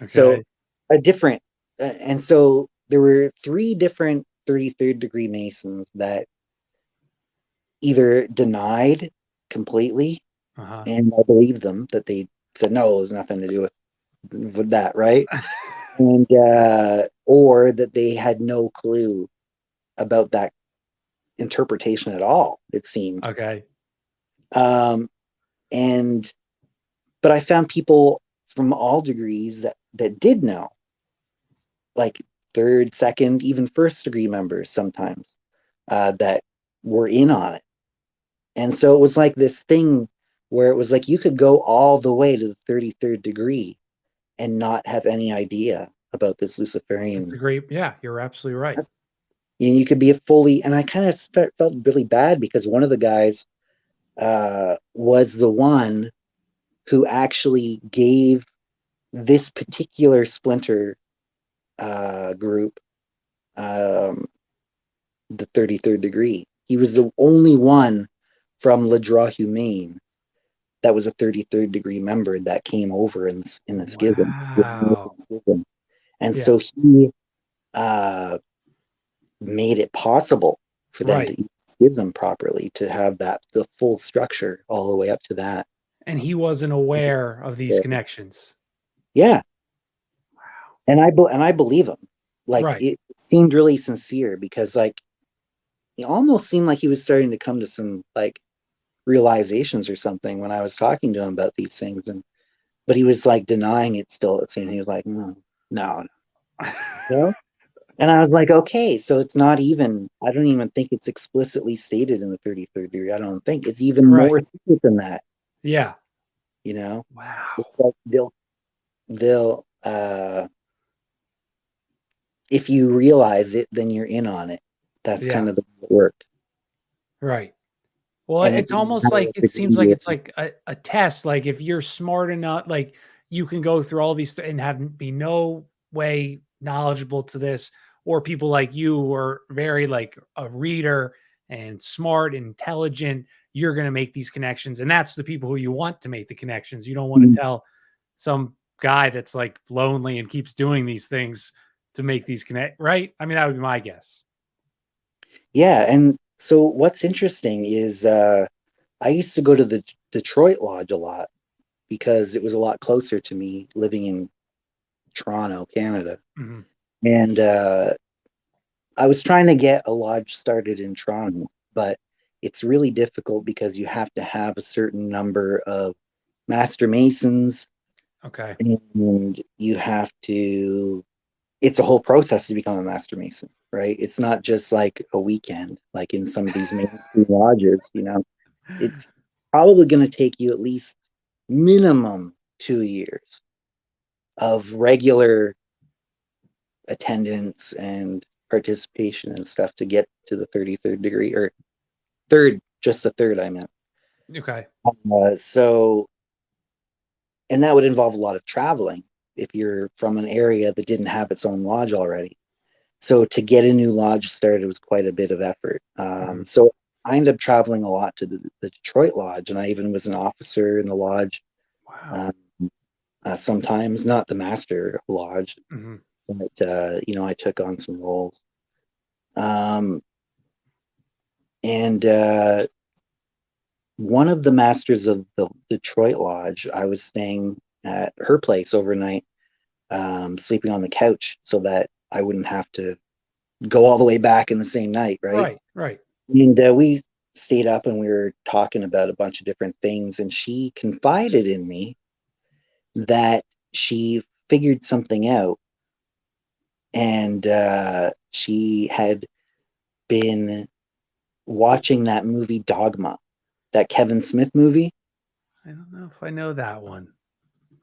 So Okay. a different, and so there were three different 33rd degree Masons that either denied completely, Uh-huh. and I believed them that they said no, it was nothing to do with that, right? And or that they had no clue about that interpretation at all, it seemed. Okay. Um, and but I found people from all degrees that did know, like third, second, even first degree members sometimes, that were in on it. And so it was like this thing where it was like you could go all the way to the 33rd degree and not have any idea about this That's a Luciferian. great, yeah, you're absolutely right. And you could be a fully, and I kind of felt really bad because one of the guys was the one who actually gave this particular splinter group the 33rd degree. He was the only one from Le Droit Humain that was a 33rd degree member that came over in the schism. Wow. And Yeah. so he made it possible for them Right. to use schism properly, to have that the full structure all the way up to that. And he wasn't aware of these connections. Yeah, Wow. and I believe him. Like Right. it seemed really sincere because like he almost seemed like he was starting to come to some like realizations or something when I was talking to him about these things, and but he was like denying it still. It seemed he was like, no, you know. And I was like, okay, so it's not even. I don't even think it's explicitly stated in the 33rd degree. I don't think it's even Right. more secret than that. Yeah. You know, Wow. it's like they'll if you realize it, then you're in on it. That's Yeah. kind of the way it worked. Right. Well, And it it's didn't almost matter like what it seems like degree it's like a test. Like if you're smart enough, like you can go through all these and have be no way knowledgeable to this, or people like you who are very like a reader and smart, intelligent, you're going to make these connections. And that's the people who you want to make the connections. You don't want to tell some guy that's like lonely and keeps doing these things to make these connect, right? I mean, that would be my guess. Yeah, and so what's interesting is I used to go to the Detroit Lodge a lot because it was a lot closer to me living in Toronto, Canada. Mm-hmm. And I was trying to get a lodge started in Toronto, but it's really difficult because you have to have a certain number of master masons, Okay. and you have to, it's a whole process to become a master mason, right? It's not just like a weekend, like in some of these mainstream lodges, you know. It's probably going to take you at least minimum 2 years of regular attendance and participation and stuff to get to the 33rd degree, or third, just the third, I meant. Okay. So, and that would involve a lot of traveling if you're from an area that didn't have its own lodge already. So to get a new lodge started was quite a bit of effort. Mm-hmm. So I ended up traveling a lot to the Detroit Lodge, and I even was an officer in the lodge. Wow. Sometimes not the master lodge, Mm-hmm. but you know, I took on some roles. And one of the masters of the Detroit Lodge, I was staying at her place overnight, sleeping on the couch so that I wouldn't have to go all the way back in the same night, right? Right. Right. And we stayed up and we were talking about a bunch of different things, and she confided in me that she figured something out, and she had been watching that movie Dogma, that Kevin Smith movie. I don't know if I know that one.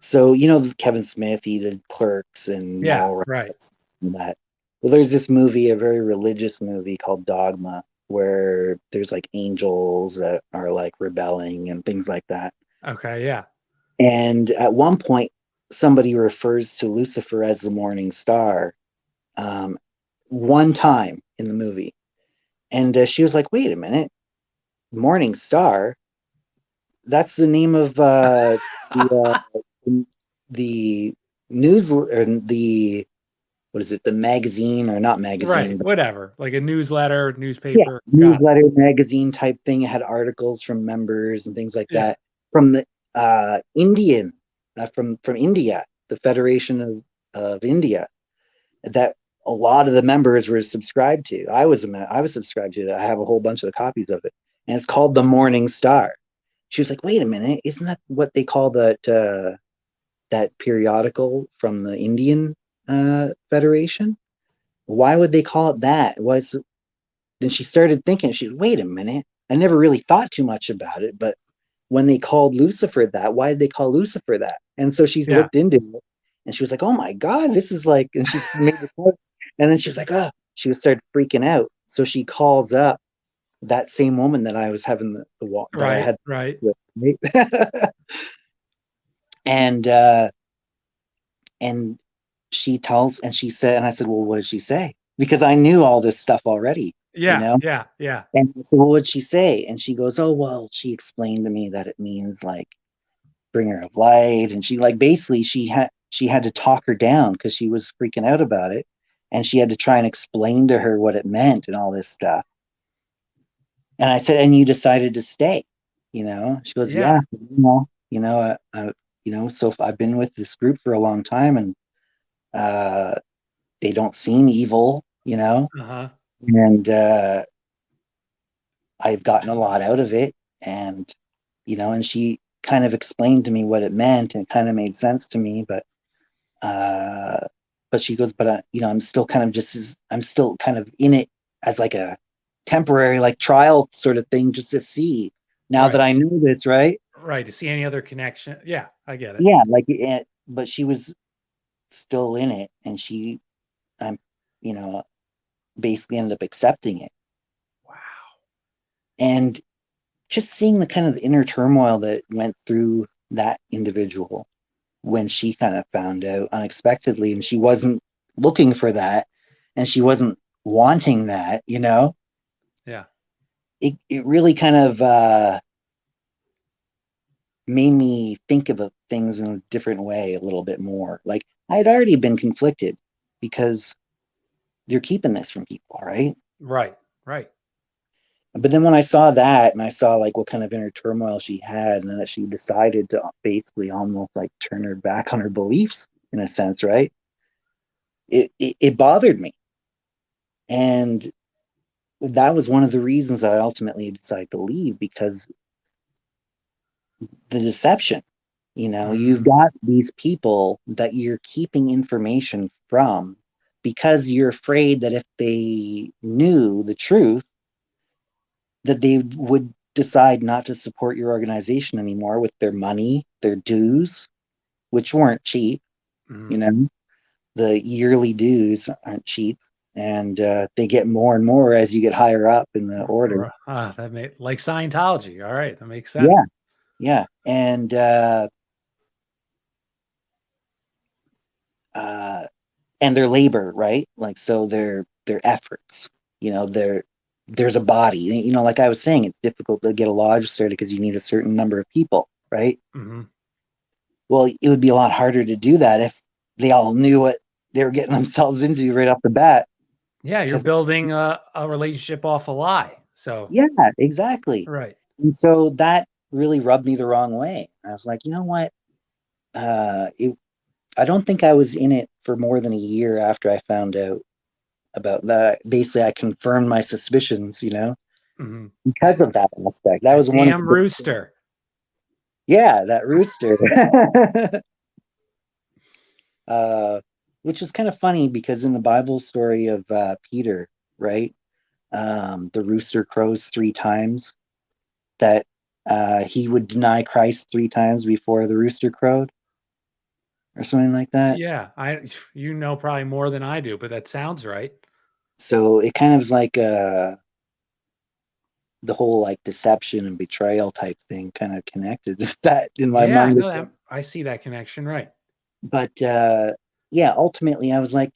So you know Kevin Smith, he did Clerks and Yeah. Mallrats Right. and that. Well, there's this movie, a very religious movie called Dogma, where there's like angels that are like rebelling and things like that. Okay. Yeah. And at one point, somebody refers to Lucifer as the morning star, um, one time in the movie. And she was like, wait a minute, Morning Star? That's the name of the news, or the, what is it, the magazine, or not magazine, Right. but Whatever. Like a newsletter, yeah, newspaper. Got it. newsletter magazine type thing. It had articles from members and things like Yeah. that from the Indian, from India, the Federation of India, that a lot of the members were subscribed to. I was subscribed to that. I have a whole bunch of the copies of it, and it's called the Morning Star. She was like, "Wait a minute, isn't that what they call that periodical from the Indian Federation? Why would they call it that? What's?" Then she started thinking. She, wait a minute. I never really thought too much about it, but when they called Lucifer that, why did they call Lucifer that? And so she's Yeah. looked into it, and she was like, oh my God, this is like, and she's made the quote, and then she was like, oh, she was started freaking out. So she calls up that same woman that I was having the walk that I Right. had Right. with, right? and and she tells, and she said, and I said, well, what did she say? Because I knew all this stuff already, you Yeah. know? Yeah. Yeah. And I said, well, what'd she say? And she goes, oh, well, she explained to me that it means like bringer of light. And she like basically she had to talk her down because she was freaking out about it. And she had to try and explain to her what it meant and all this stuff. And I said, and you decided to stay, you know? She goes, Yeah. yeah, so I've been with this group for a long time, and uh, they don't seem evil, you know? Uh-huh. And I've gotten a lot out of it. And, and she kind of explained to me what it meant, and it kind of made sense to me. But she goes, but I'm still kind of I'm still kind of in it as like a temporary, like trial sort of thing, just to see now that Right. I know this, right? Right. To see any other connection. Yeah, I get it. Yeah, like, but she was still in it, and I'm, you know, basically ended up accepting it. Wow. And just seeing the kind of inner turmoil that went through that individual when she kind of found out unexpectedly, and she wasn't looking for that, and she wasn't wanting that, Yeah. it really kind of made me think about things in a different way a little bit more. Like, I had already been conflicted because you're keeping this from people, right? Right. Right. But then when I saw that, and I saw like what kind of inner turmoil she had, and that she decided to basically almost like turn her back on her beliefs in a sense, right? It bothered me. And that was one of the reasons I ultimately decided to leave, because the deception, you've Mm, got these people that you're keeping information from because you're afraid that if they knew the truth, that they would decide not to support your organization anymore with their money, their dues, which weren't cheap. mm. You know, the yearly dues aren't cheap, and they get more and more as you get higher up in the order. That made like Scientology. All right. That makes sense. Yeah, yeah, uh, and their labor, right? Like, so their efforts, there's a body. Like I was saying, it's difficult to get a lodge started because you need a certain number of people, right? Hmm. Well, it would be a lot harder to do that if they all knew what they were getting themselves into right off the bat. Yeah. You're Because, building a relationship off a lie. So, yeah, exactly. right. And so that really rubbed me the wrong way. I was like, you know what? I don't think I was in it for more than a year after I found out about that. Basically, I confirmed my suspicions, Hmm. because of that aspect. That That was one of damn the, rooster. yeah, that rooster. uh, which is kind of funny because in the Bible story of Peter, right? The rooster crows 3 times, that he would deny Christ 3 times before the rooster crowed, or something like that. Yeah. You know probably more than I do, but that sounds right. So it kind of is like the whole like deception and betrayal type thing kind of connected with that in my Yeah. I mind. know that. I see that connection. Right. But yeah, ultimately, I was like,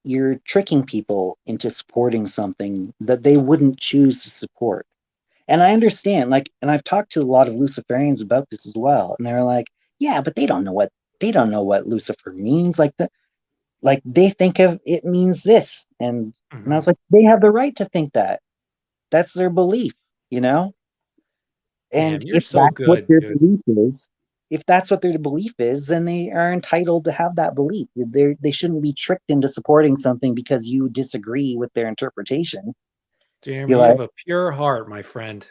you're tricking people into supporting something that they wouldn't choose to support. And I understand, like, and I've talked to a lot of Luciferians about this as well, and they're like, yeah, but they don't know what Lucifer means. Like they think of it means this, and I Hmm. was like, they have the right to think that. That's their belief, you know. Damn, And you're if so that's what good, their dude. belief is, if that's what their belief is, then they are entitled to have that belief. They shouldn't be tricked into supporting something because you disagree with their interpretation. Jeremy, You're you like, have a pure heart, my friend.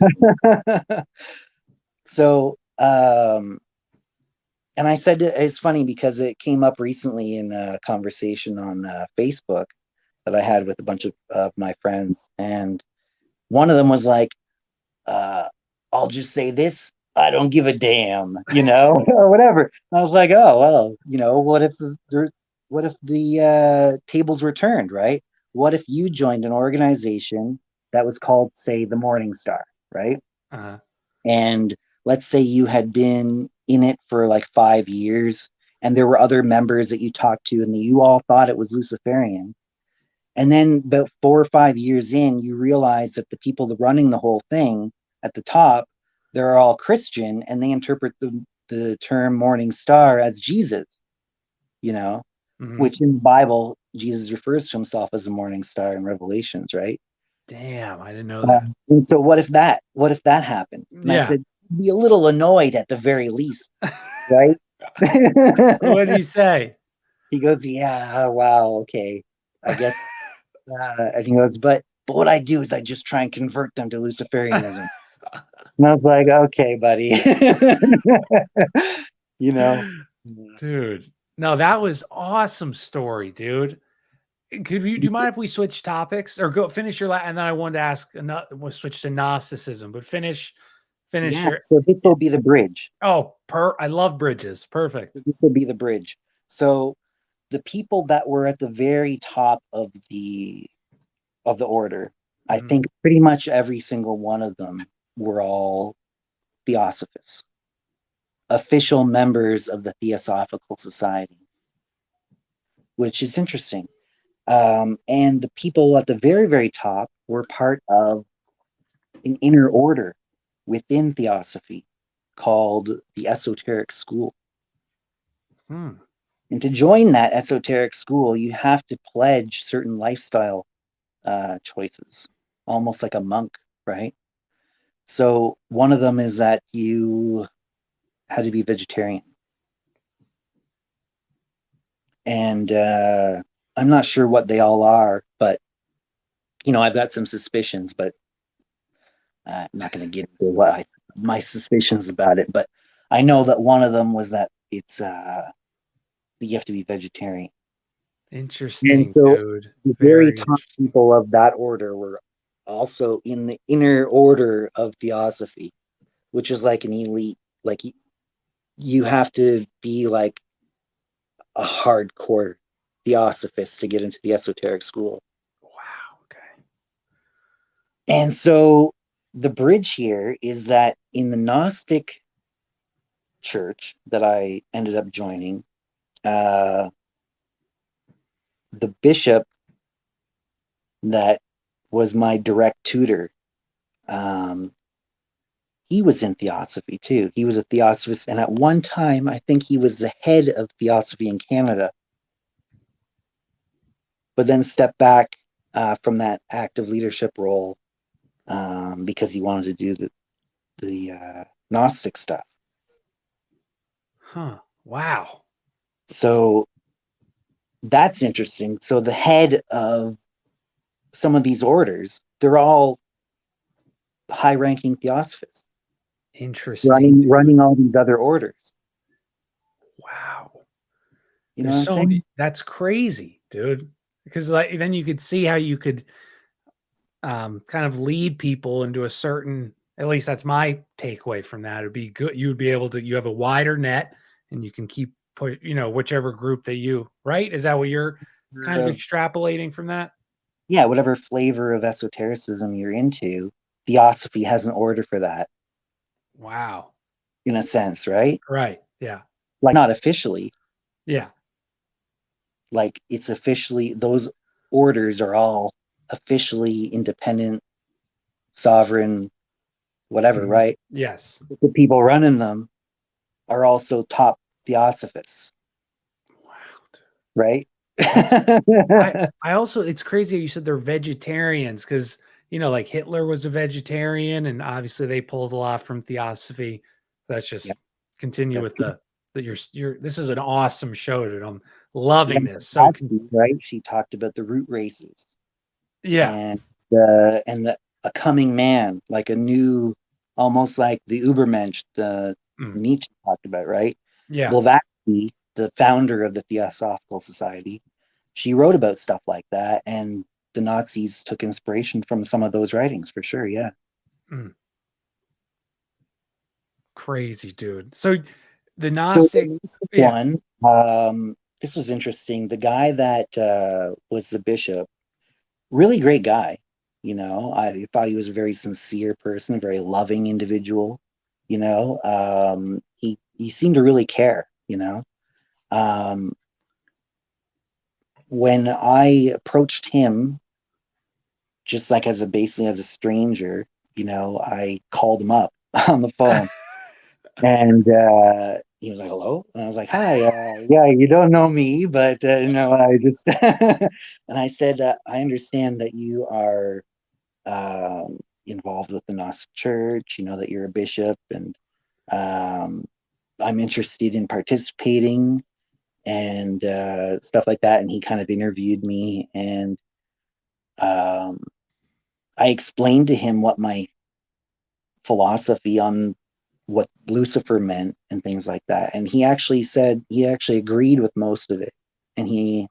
so, and I said it's funny because it came up recently in a conversation on Facebook that I had with a bunch of my friends, and one of them was like, uh, "I'll just say this: I don't give a damn, or whatever. And I was like, oh well, what if the tables were turned, right? What if you joined an organization that was called, say, the Morning Star, right? Uh-huh. And let's say you had been in it for like 5 years, and there were other members that you talked to, and you all thought it was Luciferian. And then about 4 or 5 years in, you realize that the people running the whole thing at the top, they're all Christian, and they interpret the term Morning Star as Jesus, Mhm. which in the Bible, Jesus refers to himself as the Morning Star in Revelations, right? Damn, I didn't know that. And so what if that happened? And I Yeah. said, be a little annoyed at the very least, right? What did he say? He goes, yeah, wow, okay, I guess. And he goes, but what I do is I just try and convert them to Luciferianism. And I was like, okay, buddy. you know. Dude. No, that was awesome story, dude. Do you mind if we switch topics or go finish your and then I wanted to ask another, we'll switch to Gnosticism, but finish Yeah, your so this will be the bridge. I love bridges. Perfect. So this will be the bridge. So the people that were at the very top of the order, I Mhm. think pretty much every single one of them were all Theosophists, official members of the Theosophical Society, which is interesting. And the people at the very, very top were part of an inner order within Theosophy called the Esoteric School. Hmm. And to join that esoteric school, you have to pledge certain lifestyle choices, almost like a monk, right? So one of them is that you had to be vegetarian. And I'm not sure what they all are, but I've got some suspicions, but I'm not going to get into my suspicions about it. But I know that one of them was that it's you have to be vegetarian. And Interesting, so dude. the very Very top interesting. people of that order were also in the inner order of Theosophy, which is like an elite, like you have to be like a hardcore Theosophist to get into the esoteric school. Wow. Okay. And so the bridge here is that in the Gnostic church that I ended up joining, uh, the bishop that was my direct tutor, um, he was in Theosophy too. He was a Theosophist, and at one time, I think he was the head of Theosophy in Canada, but then stepped back from that active leadership role because he wanted to do the Gnostic stuff. Huh. Wow. So that's interesting. So the head of some of these orders, they're all high-ranking Theosophists Interesting, dude. running all these other orders. Wow. You know what There's I'm so saying? that's crazy, dude. Because like then you could see how you could kind of lead people into a certain, at least that's my takeaway from that. It'd be good. You would be able to, you have a wider net and you can keep push, whichever group that you, right? Is that what you're kind of extrapolating from that? Yeah, whatever flavor of esotericism you're into, Theosophy has an order for that Wow. in a sense, right? Right. Yeah. Like not officially, Yeah. like it's officially those orders are all officially independent, sovereign, whatever, Mhm. right? Yes. The people running them are also top Theosophists, Wow. right? That's I also it's crazy you said they're vegetarians because like Hitler was a vegetarian and obviously they pulled a lot from theosophy. Let's Yeah, just continue that's with good. the you're this is an awesome show, dude. I'm Yeah, loving this. So right? She talked about the root races yeah. and the a coming man, like a new, almost like the Ubermensch, the Mm, Nietzsche talked about, right? yeah. Well, that the founder of the Theosophical Society, she wrote about stuff like that, and the Nazis took inspiration from some of those writings for sure. Yeah. Mm. Crazy, dude. So the So Gnostic, the last yeah. one, this was interesting. The guy that was the bishop, really great guy. I thought he was a very sincere person, a very loving individual. He seemed to really care. Um, when I approached him, just like basically as a stranger, I called him up on the phone, and he was like, "Hello," and I was like, "Hi, yeah, you don't know me, but I just," and I said, "I understand that you are involved with the Gnostic Church. That you're a bishop, and um, I'm interested in participating and stuff like that." And he kind of interviewed me, and um, I explained to him what my philosophy on what Lucifer meant and things like that. And he actually agreed with most of it. And he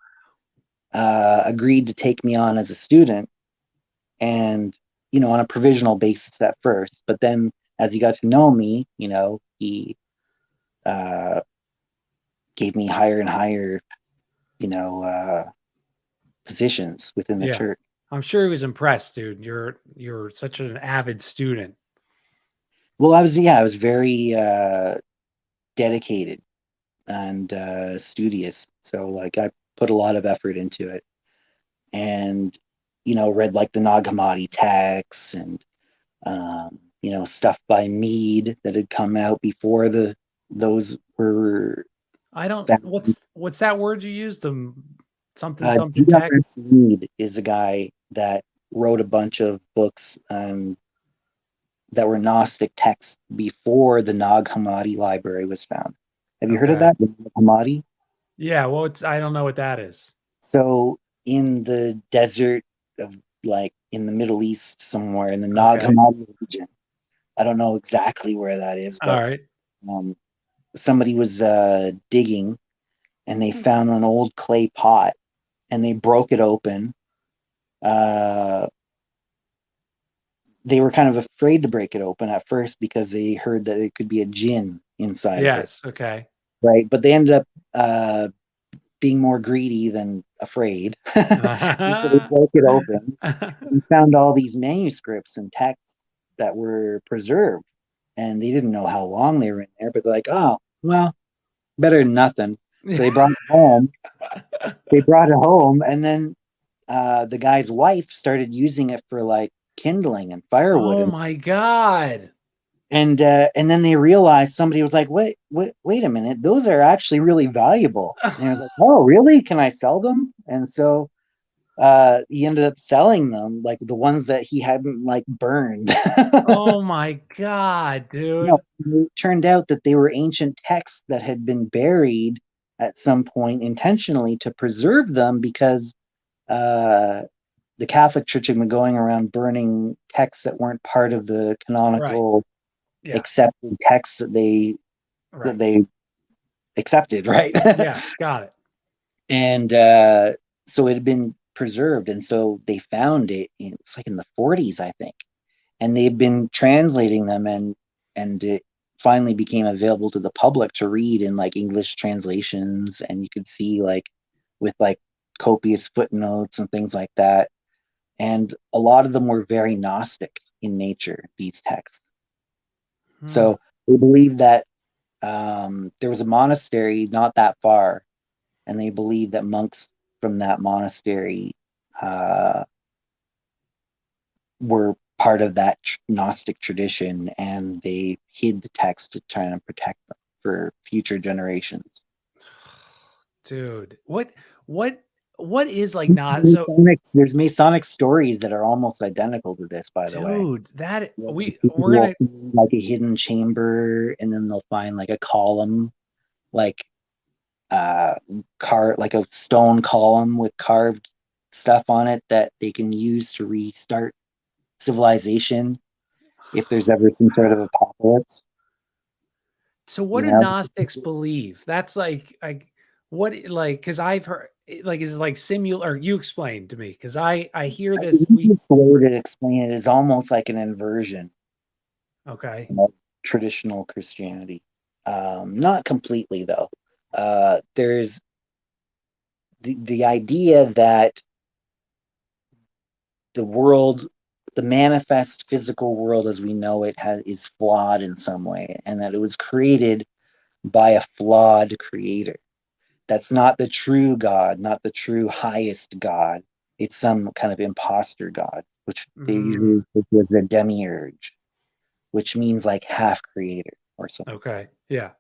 agreed to take me on as a student and, on a provisional basis at first. But then as he got to know me, he uh, gave me higher and higher, you know, uh, positions within the Yeah. church. I'm sure he was impressed, dude. You're such an avid student. Well, I was very dedicated and studious. So like I put a lot of effort into it, and read like the Nag Hammadi texts and stuff by Mead that had come out before those were I don't. found. What's that word you used? The something something tech. D.R.S. Mead is a guy that wrote a bunch of books that were Gnostic texts before the Nag Hammadi library was found. Have you heard of Okay. that? The Nag Hammadi? Yeah. Well, I don't know what that is. So in the desert of like in the Middle East somewhere in the Nag Okay. Hammadi region, I don't know exactly where that is, All but right. somebody was digging and they found an old clay pot and they broke it open. Uh, they were kind of afraid to break it open at first because they heard that it could be a jinn inside of it, Yes. Okay. right? But they ended up being more greedy than afraid. And so they broke it open and found all these manuscripts and texts that were preserved. And they didn't know how long they were in there, but they're like, oh, well, better than nothing. So they brought it home. They brought it home, and then the guy's wife started using it for like kindling and firewood Oh and my God. and then they realized somebody was like, wait a minute, those are actually really valuable. And I was like, oh, really? Can I sell them? And so he ended up selling them, like the ones that he hadn't like burned. Oh my God, No, dude. it turned out that they were ancient texts that had been buried at some point intentionally to preserve them because uh, the Catholic Church had been going around burning texts that weren't part of the Right. canonical Yeah. accepted texts that Right. they accepted, right? Yes. Got it. And so it had been preserved, and so they found it. It's like in the 40s, I think, and they've been translating them, and it finally became available to the public to read in like English translations, and you could see like with like copious footnotes and things like that. And a lot of them were very Gnostic in nature, these texts. Hmm. So they believe that there was a monastery not that far, and they believe that monks from that monastery uh, were part of that Gnostic tradition, and they hid the text to try and protect them for future generations. Dude, what what is like not so There's Masonic stories that are almost identical to this, by the way. dude, that Where we're people will gonna find like a hidden chamber, and then they'll find like a column, like like a stone column with carved stuff on it that they can use to restart civilization if there's ever some sort of apocalypse. so what You do know, Gnostics believe? That's like what like because I've heard like is it like or you explain to me because I hear the this we easiest way to explain it is almost like an inversion. okay. You know? traditional Christianity. Not completely, though. There's the idea that the world, the manifest physical world as we know it, is flawed in some way, and that it was created by a flawed creator. That's not the true God, not the true highest God. It's some kind of imposter God, which they usually refer to as a demiurge, which means like half creator or something. Okay. Yeah.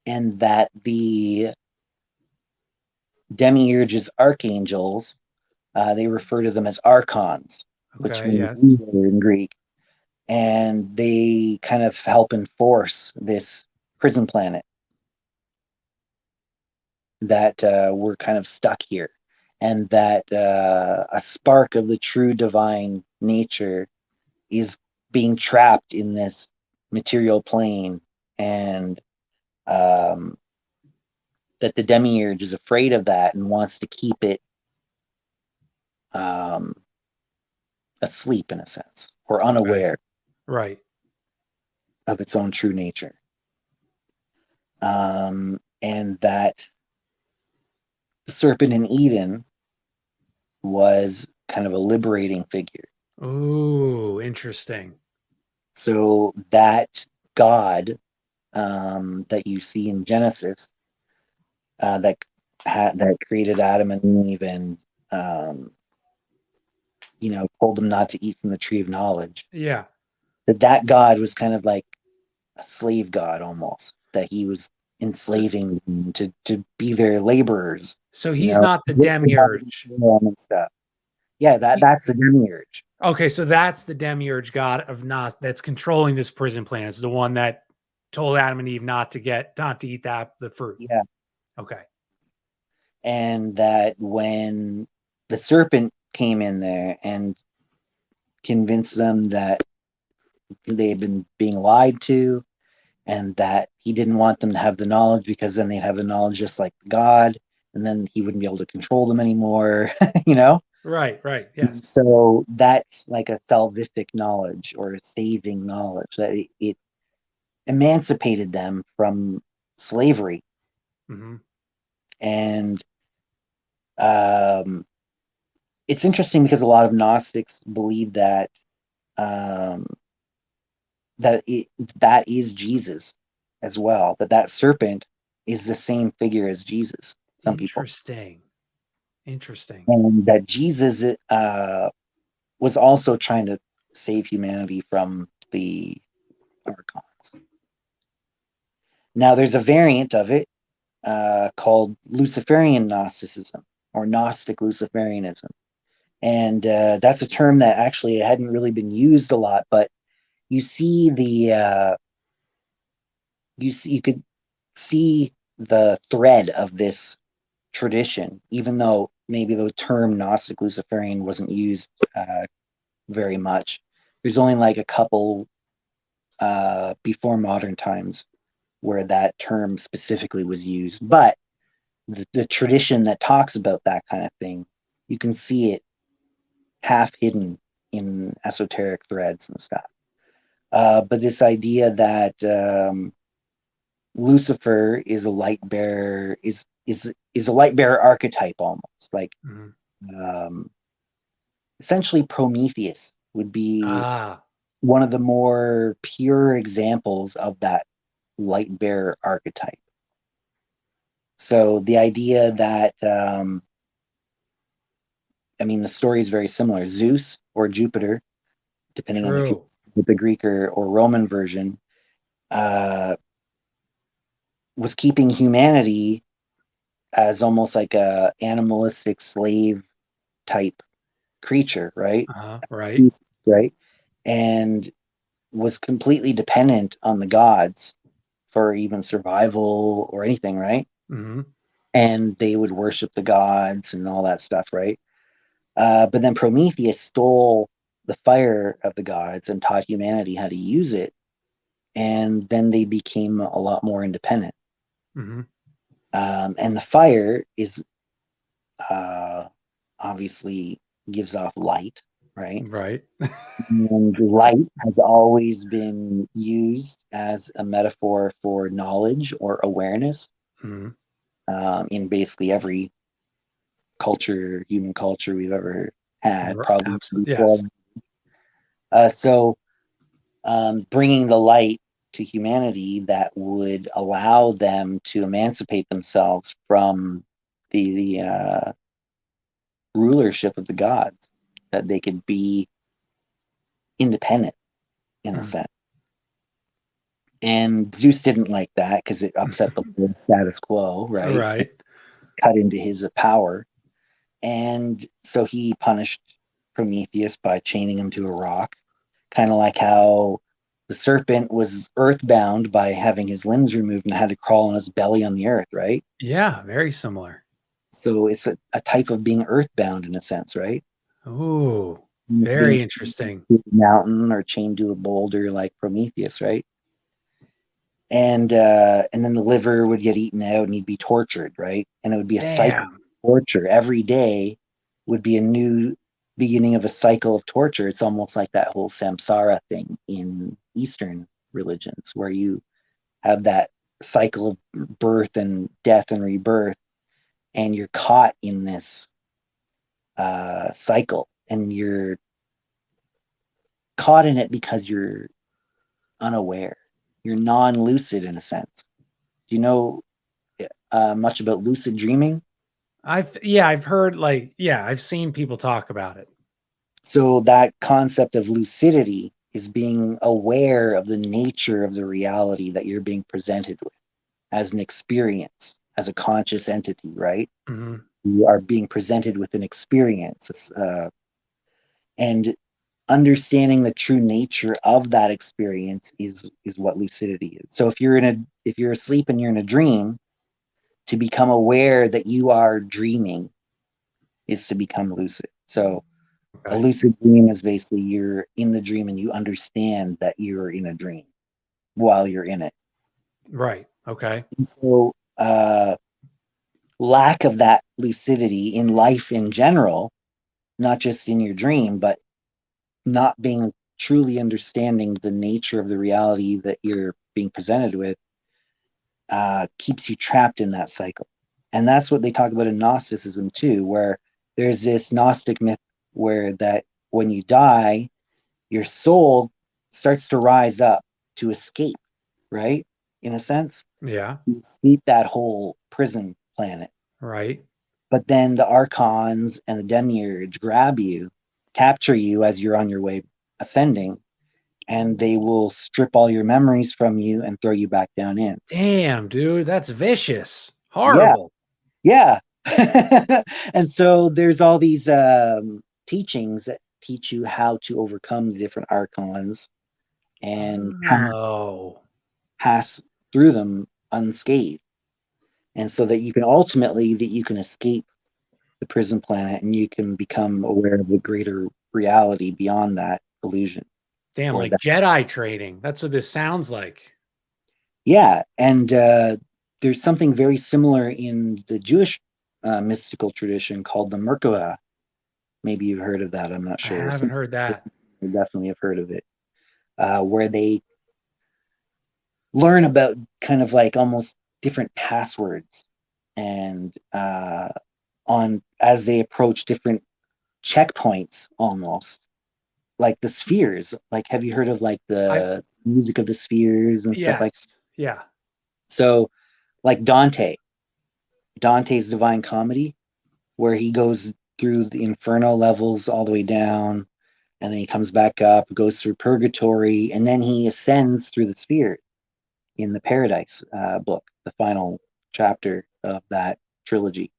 And that the demiurge's archangels, they refer to them as archons, which Okay. means Yes. ruler in Greek, and they kind of help enforce this prison planet that we're kind of stuck here, and that a spark of the true divine nature is being trapped in this material plane, and that the demiurge is afraid of that and wants to keep it um, asleep in a sense, or Okay. unaware Right. of its own true nature. And that the serpent in Eden was kind of a liberating figure. Ooh, interesting. So that God that you see in Genesis, that created Adam and Eve, and told them not to eat from the tree of knowledge. Yeah. That God was kind of like a slave god almost. That he was So, enslaving them to be their laborers. so he's not the demiurge. And stuff. Yeah, He, that's the demiurge. okay, so that's the demiurge god of Gnost that's controlling this prison planet. It's the one that told Adam and Eve not to eat the fruit. Yeah, Okay. and that when the serpent came in there and convinced them that they've been being lied to, and that he didn't want them to have the knowledge because then they'd have the knowledge just like God, and then he wouldn't be able to control them anymore, you know? Right, right. Yes. So that's like a salvific knowledge or a saving knowledge that it emancipated them from slavery. Mm-hmm. And um, it's interesting because a lot of Gnostics believe that um, that is Jesus as well. That serpent is the same figure as Jesus. Some people, Interesting. Interesting. and that Jesus was also trying to save humanity from the archons. Now, there's a variant of it called Luciferian Gnosticism or Gnostic Luciferianism, and that's a term that actually hadn't really been used a lot, but you see you could see the thread of this tradition, even though maybe the term Gnostic Luciferian wasn't used very much. There's only like a couple before modern times where that term specifically was used, but the tradition that talks about that kind of thing, you can see it half hidden in esoteric threads and stuff. But this idea that Lucifer is a light bearer is a light bearer archetype almost like Mm-hmm. um, essentially Prometheus would be Ah, one of the more pure examples of that light bearer archetype. So the idea that the story is very similar. Zeus or Jupiter, depending on if you true. with the Greek or Roman version, uh, was keeping humanity as almost like a animalistic slave type creature, right? Right. Right, and was completely dependent on the gods for even survival or anything, right? Mm-hmm. And they would worship the gods and all that stuff, right? But then Prometheus stole the fire of the gods and taught humanity how to use it, and then they became a lot more independent. Mm-hmm. And the fire is obviously gives off light, right? Right. And light has always been used as a metaphor for knowledge or awareness Mhm. in basically every culture, human culture we've ever had, probably Absolutely. before. Yes. So bringing the light to humanity that would allow them to emancipate themselves from the rulership of the gods, that they could be independent in a Mhm. sense. And Zeus didn't like that because it upset the whole status quo, right? And Right. cut into his power. And so he punished Prometheus by chaining him to a rock, kind of like how the serpent was earthbound by having his limbs removed and had to crawl on his belly on the earth, right? Yeah, very similar. So it's a type of being earthbound in a sense, right? Ooh, Being very chained interesting. to a mountain or chained to a boulder like Prometheus, right? And then the liver would get eaten out and he'd be tortured, right? And it would be a cycle Damn. of torture. Every day would be a new beginning of a cycle of torture. It's almost like that whole samsara thing in Eastern religions, where you have that cycle of birth and death and rebirth, and you're caught in this cycle, and you're caught in it because you're unaware. You're non-lucid in a sense. Do you know much about lucid dreaming? I've heard I've seen people talk about it. So that concept of lucidity is being aware of the nature of the reality that you're being presented with as an experience, as a conscious entity, right? Mhm. You are being presented with an experience, and understanding the true nature of that experience is what lucidity is. So if you're asleep and you're in a dream, to become aware that you are dreaming is to become lucid. So a Okay. lucid dream is basically you're in the dream and you understand that you're in a dream while you're in it. Right. Okay. And so lack of that lucidity in life in general, not just in your dream, but not being truly understanding the nature of the reality that you're being presented with, keeps you trapped in that cycle. And that's what they talk about in Gnosticism too, where there's this Gnostic myth where that when you die, your soul starts to rise up to escape, right? In a sense, Yeah. you escape that whole prison planet. Right. But then the archons and the demiurge grab you, capture you as you're on your way ascending, and they will strip all your memories from you and throw you back down in. Damn, dude, that's vicious. Yeah, Horrible. yeah. And so there's all these teachings that teach you how to overcome the different archons and Oh. pass through them unscathed, and so that you can ultimately that you can escape the prison planet and you can become aware of the greater reality beyond that illusion Damn, or like that. Jedi training. That's what this sounds like. Yeah, and there's something very similar in the Jewish mystical tradition called the Merkaba. Maybe you've heard of that. I'm not I sure. haven't Some heard that. people definitely have heard of it, where they learn about kind of like almost different passwords and on as they approach different checkpoints, almost like the spheres. Like, have you heard of like I the music of the spheres and stuff like? Yes. Yeah. So like Dante's Divine Comedy, where he goes through the inferno levels all the way down, and then he comes back up, goes through purgatory, and then he ascends through the sphere in the Paradise book, the final chapter of that trilogy.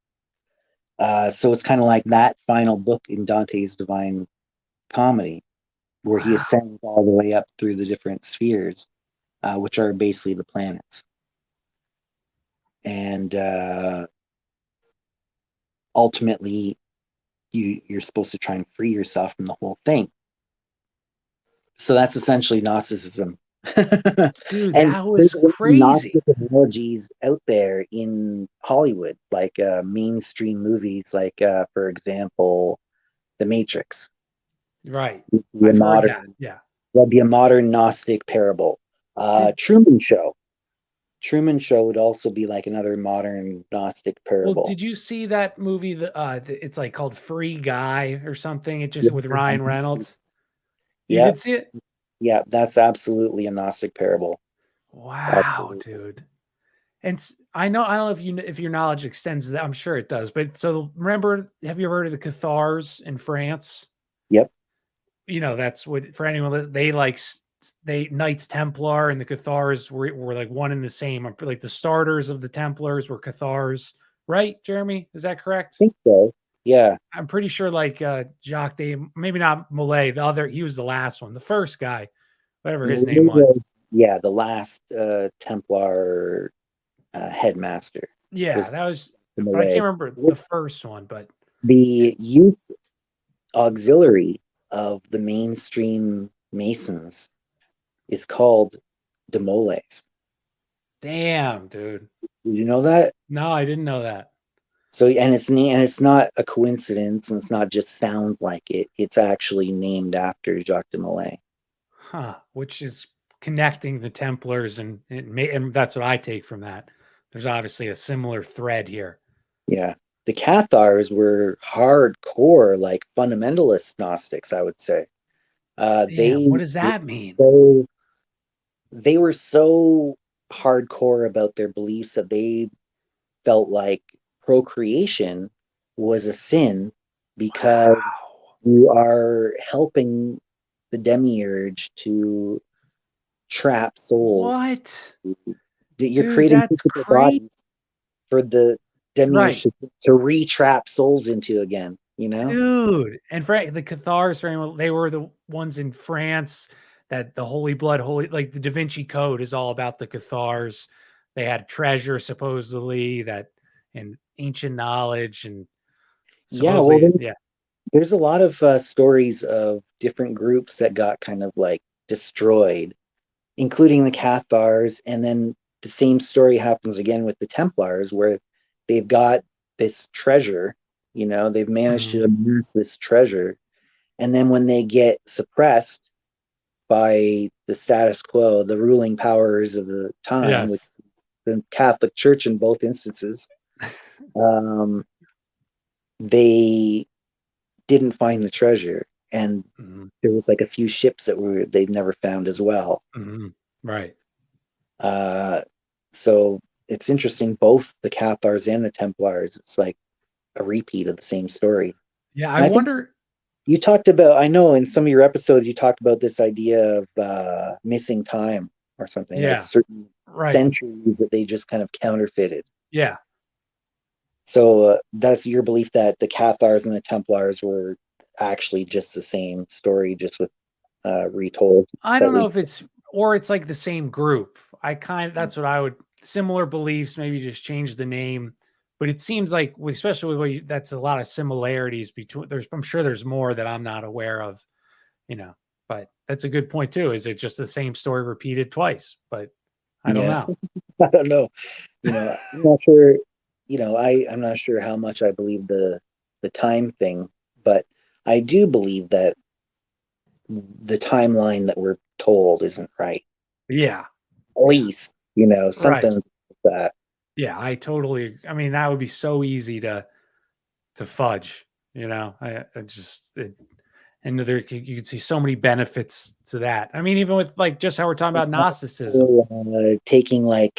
So it's kind of like that final book in Dante's Divine Comedy, where he Wow. ascends all the way up through the different spheres, which are basically the planets. And ultimately, you're supposed to try and free yourself from the whole thing. So that's essentially Gnosticism. Dude, And that there's was Gnostic crazy. analogies out there in Hollywood, like mainstream movies, like for example, The Matrix. Right. Be a I've heard that. modern, Yeah. that'd be a modern Gnostic parable. Did Truman Show. Truman Show would also be like another modern Gnostic Well, parable. did you see that movie? It's like called Free Guy or something. It just Yeah, with Ryan Reynolds. You yeah, did see it? yeah, that's absolutely a Gnostic parable. Wow, Absolutely. dude. And I don't know if your knowledge extends to that. I'm sure it does. But so remember, have you ever heard of the Cathars in France? Yep. You know, that's what for anyone they like they Knights Templar and the Cathars were like one and the same. Like the starters of the Templars were Cathars, right, Jeremy? Is that correct? I think so. Yeah. I'm pretty sure like Jacques de maybe not Molay, the other he was the last one, the first guy, whatever his name was. Yeah, the last Templar headmaster Yeah, was that was in the but I can't way. remember the first one, but The youth auxiliary of the mainstream Masons is called Demoles. damn, dude. Did you know that? No, I didn't know that. So, and it's not a coincidence, and it's not just sounds like it. It's actually named after Jacques de Molay. Huh, which is connecting the Templars and that's what I take from that. There's obviously a similar thread here. Yeah. The Cathars were hardcore, like fundamentalist Gnostics, I would say. Damn, what does that mean? So they were so hardcore about their beliefs that they felt like procreation was a sin because Wow. you are helping the demiurge to trap souls. What? You're Dude, creating that's physical crazy. bodies for the demiurge Right. to re-trap souls into again, you know? Dude. And for the Cathars, for anyone, they were the ones in France that the Holy Blood, like the Da Vinci Code is all about the Cathars. They had treasure supposedly that and ancient knowledge and Yeah, well, supposedly, yeah. there's a lot of stories of different groups that got kind of like destroyed, including the Cathars. And then the same story happens again with the Templars, where they've got this treasure, they've managed Mhm. to amass this treasure. And then when they get suppressed by the status quo, the ruling powers of the time, which Yes. the Catholic Church in both instances, um, they didn't find the treasure. And Mhm. there was like a few ships that they'd never found as well. Mhm. Right. Uh, so it's interesting, both the Cathars and the Templars, it's like a repeat of the same story. Yeah, I And I think wonder. you talked about, I know in some of your episodes, you talked about this idea of missing time or something, like Yeah. certain Right. centuries that they just kind of counterfeited. Yeah. So that's your belief that the Cathars and the Templars were actually just the same story, just with retold I don't know slightly. if it's like the same group. That's what I would similar beliefs, maybe just change the name. But it seems like especially with that's a lot of similarities between I'm sure there's more that I'm not aware of, you know. But that's a good point too. Is it just the same story repeated twice? But I don't Yeah, know. I don't know. I'm not sure. I'm not sure how much I believe the time thing, but I do believe that the timeline that we're told isn't right. Yeah. At Yeah. least, Right. something like that. Yeah, I mean, that would be so easy to fudge, you know. I just and you could see so many benefits to that. I mean, even with like just how we're talking about Gnosticism. Taking like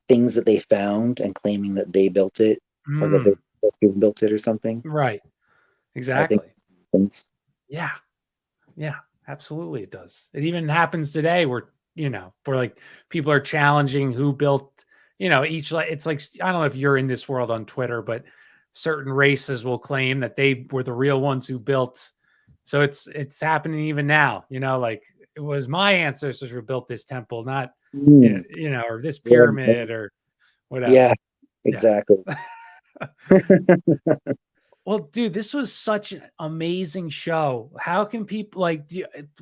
things that they found and claiming that they built it or that their Mm, ancestors built it or something. right. I think Exactly. happens. Yeah. Yeah. Absolutely, it does. It even happens today where where like people are challenging who built. Each like it's like I don't know if you're in this world on Twitter, but certain races will claim that they were the real ones who built. So it's happening even now. Like it was my ancestors who built this temple, not Mm, or this yeah, pyramid or yeah, whatever. Yeah. exactly. Well, dude, this was such an amazing show. How can people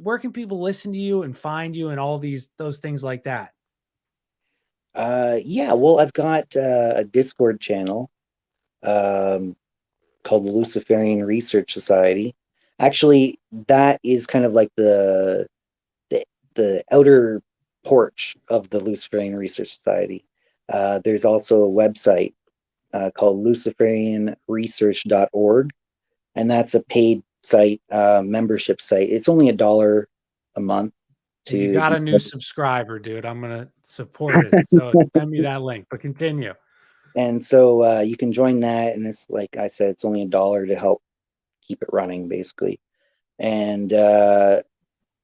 where can people listen to you and find you and all those things like that? Yeah, well, I've got a Discord channel um, called the Luciferian Research Society. Actually, that is kind of like the outer porch of the Luciferian Research Society. There's also a website called luciferianresearch.org, and that's a paid site, membership site. It's only $1 a month You to got be. a new subscriber, dude. I'm gonna support it. So send me that link. But continue. And so you can join that, and it's like I said, it's only $1 to help keep it running, basically. And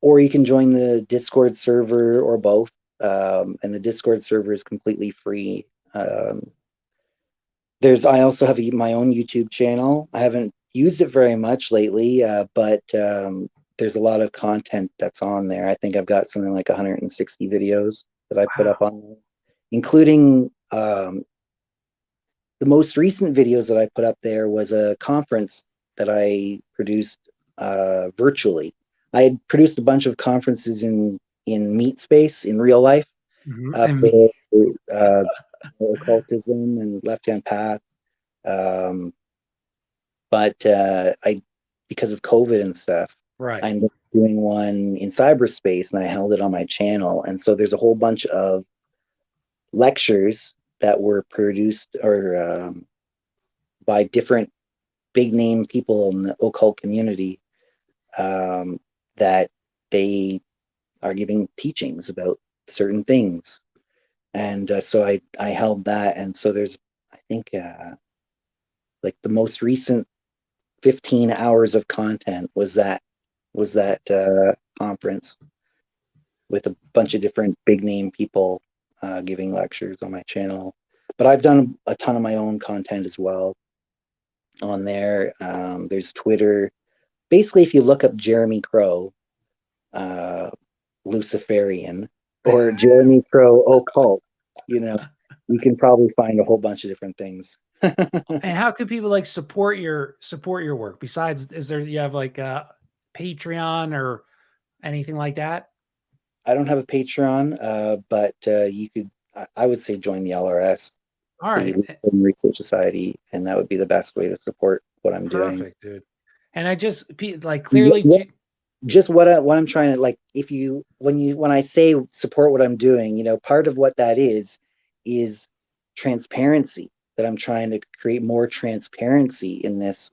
or you can join the Discord server or both. And the Discord server is completely free. I also have my own YouTube channel. I haven't used it very much lately, but there's a lot of content that's on there. I think I've got something like 160 videos that I put up Wow. on there, including the most recent videos that I put up there was a conference that I produced virtually. I had produced a bunch of conferences in meat space in real life And me. for occultism and left hand path. Um, but I, because of COVID and stuff, Right. I'm doing one in cyberspace, and I held it on my channel. And so there's a whole bunch of lectures that were produced or by different big name people in the occult community, that they are giving teachings about certain things. And so I held that. And so there's, I think, like the most recent 15 hours of content was that conference with a bunch of different big name people giving lectures on my channel. But I've done a ton of my own content as well on there. There's Twitter. Basically, if you look up Jeremy Crow, Luciferian, or Jeremy Crow occult, you can probably find a whole bunch of different things. And how could people like support your work? Besides, you have like a Patreon or anything like that? I don't have a Patreon, but you could, I would say, join the LRS, All the right. Luciferian Research Society, and that would be the best way to support what I'm doing. Perfect, dude. And I just like clearly Just what I'm trying to, like, when I say support what I'm doing, part of what that is transparency, that I'm trying to create more transparency in this,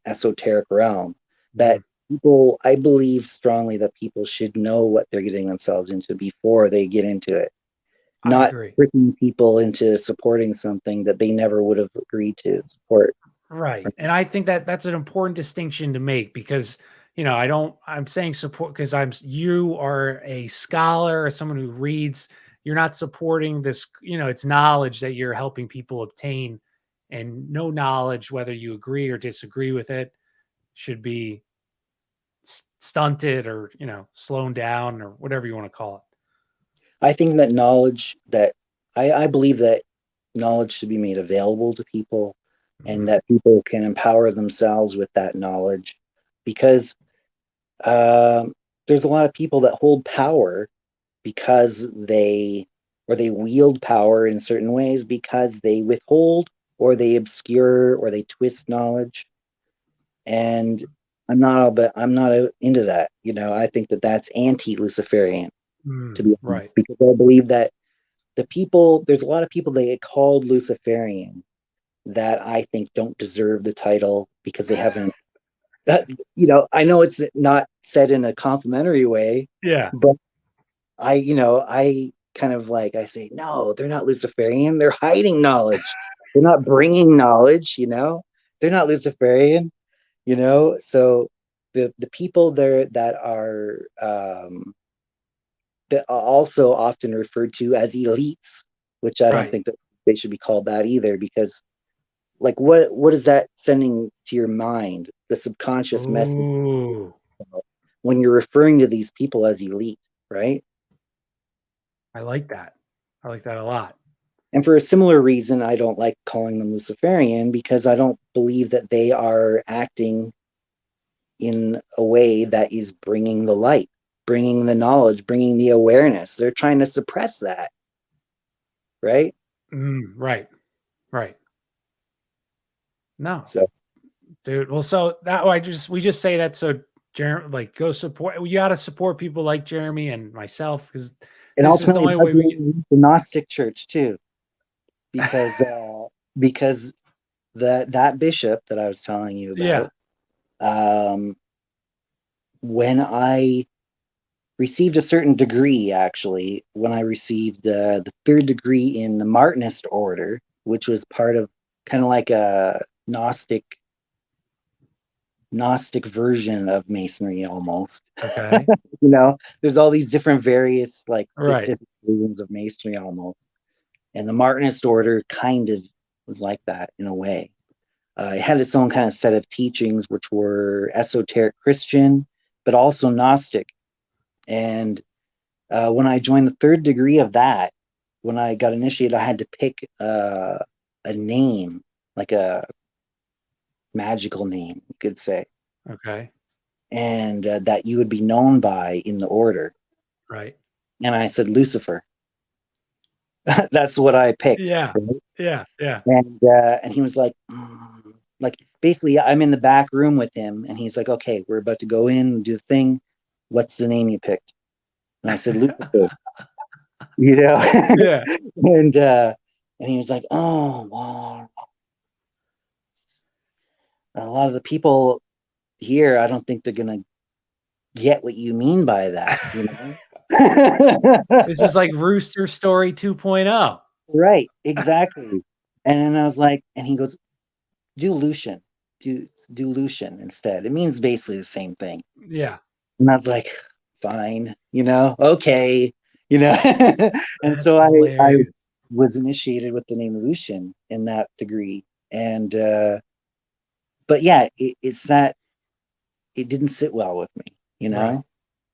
esoteric realm, that people, I believe strongly that people should know what they're getting themselves into before they get into it, I not agree. tricking people into supporting something that they never would have agreed to support. Right. And I think that that's an important distinction to make because, I'm saying support because you are a scholar or someone who reads, you're not supporting this, it's knowledge that you're helping people obtain, and no knowledge, whether you agree or disagree with it, should be stunted or, slowed down or whatever you want to call it. I think that I believe that knowledge should be made available to people, and that people can empower themselves with that knowledge, because there's a lot of people that hold power because they wield power in certain ways because they withhold or they obscure or they twist knowledge. And I'm not into that. I think that that's anti-Luciferian, to be Right. honest, because I believe that there's a lot of people that get called Luciferian that I think don't deserve the title because they haven't, I know it's not said in a complimentary way, Yeah. but I kind of like, I say, no, they're not Luciferian. They're hiding knowledge. They're not bringing knowledge, they're not Luciferian, so the people there that are, that are also often referred to as elites, which I don't Right. think that they should be called that either, because like what is that sending to your mind, the subconscious message, Ooh, when you're referring to these people as elite, right? I like that. I like that a lot. And for a similar reason, I don't like calling them Luciferian, because I don't believe that they are acting in a way that is bringing the light, bringing the knowledge, bringing the awareness. They're trying to suppress that, right? Right. Right. No, So dude. Well, so that we just say that so Jeremy, like, go support. You got to support people like Jeremy and myself, because And this is the ultimately, only it way does we lead can. to the Gnostic Church too, because because that bishop that I was telling you Yeah. about, when I received a certain degree, actually, when I received the third degree in the Martinist order, which was part of kind of like a Gnostic version of Masonry almost. Okay. You know, there's all these different various like Right. specific versions of Masonry almost. And the Martinist order kind of was like that in a way. It had its own kind of set of teachings, which were esoteric Christian, but also Gnostic. And when I joined the third degree of that, when I got initiated, I had to pick a name, like a magical name, you could say, Okay. and that you would be known by in the order. Right. And I said Lucifer. That's what I picked. Yeah. Right? Yeah. Yeah. And he was like, like basically, I'm in the back room with him, and he's like, okay, we're about to go in and do the thing. What's the name you picked? And I said Lucifer. You know, Yeah. and he was like, oh, well, a lot of the people here, I don't think they're gonna get what you mean by that, you know. This is like Rooster Story 2.0. Right, exactly. And I was like, and he goes, do Lucian, do Lucian instead. It means basically the same thing. Yeah. And I was like, fine, you know, okay, you know. And That's so I hilarious. was initiated with the name Lucian in that degree. And but yeah, it's that it didn't sit well with me, you Right. know,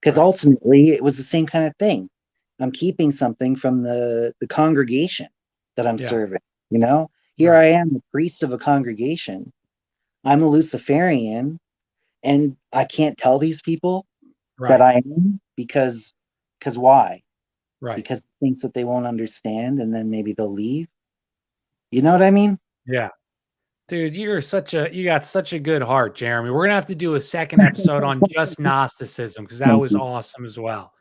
because Right. ultimately it was the same kind of thing. I'm keeping something from the congregation that I'm Yeah. serving, you know. Here Right. I am, the priest of a congregation. I'm a Luciferian, and I can't tell these people that Right. I am because why? Right. Because it thinks that they won't understand, and then maybe they'll leave. You know what I mean? Yeah. Dude, you got such a good heart, Jeremy. We're gonna have to do a second episode on just Gnosticism, because that Thank was you. awesome as well.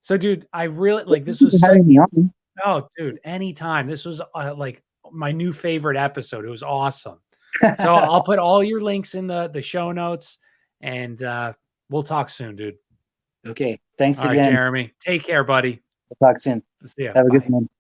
So, dude, I really Well, like thank this you was for such. having me on. Oh, dude, anytime. This was like my new favorite episode. It was awesome. So I'll put all your links in the show notes, and we'll talk soon, dude. Okay, thanks All right, again. Jeremy. Take care, buddy. We'll talk soon. See ya. Have a good Bye. one.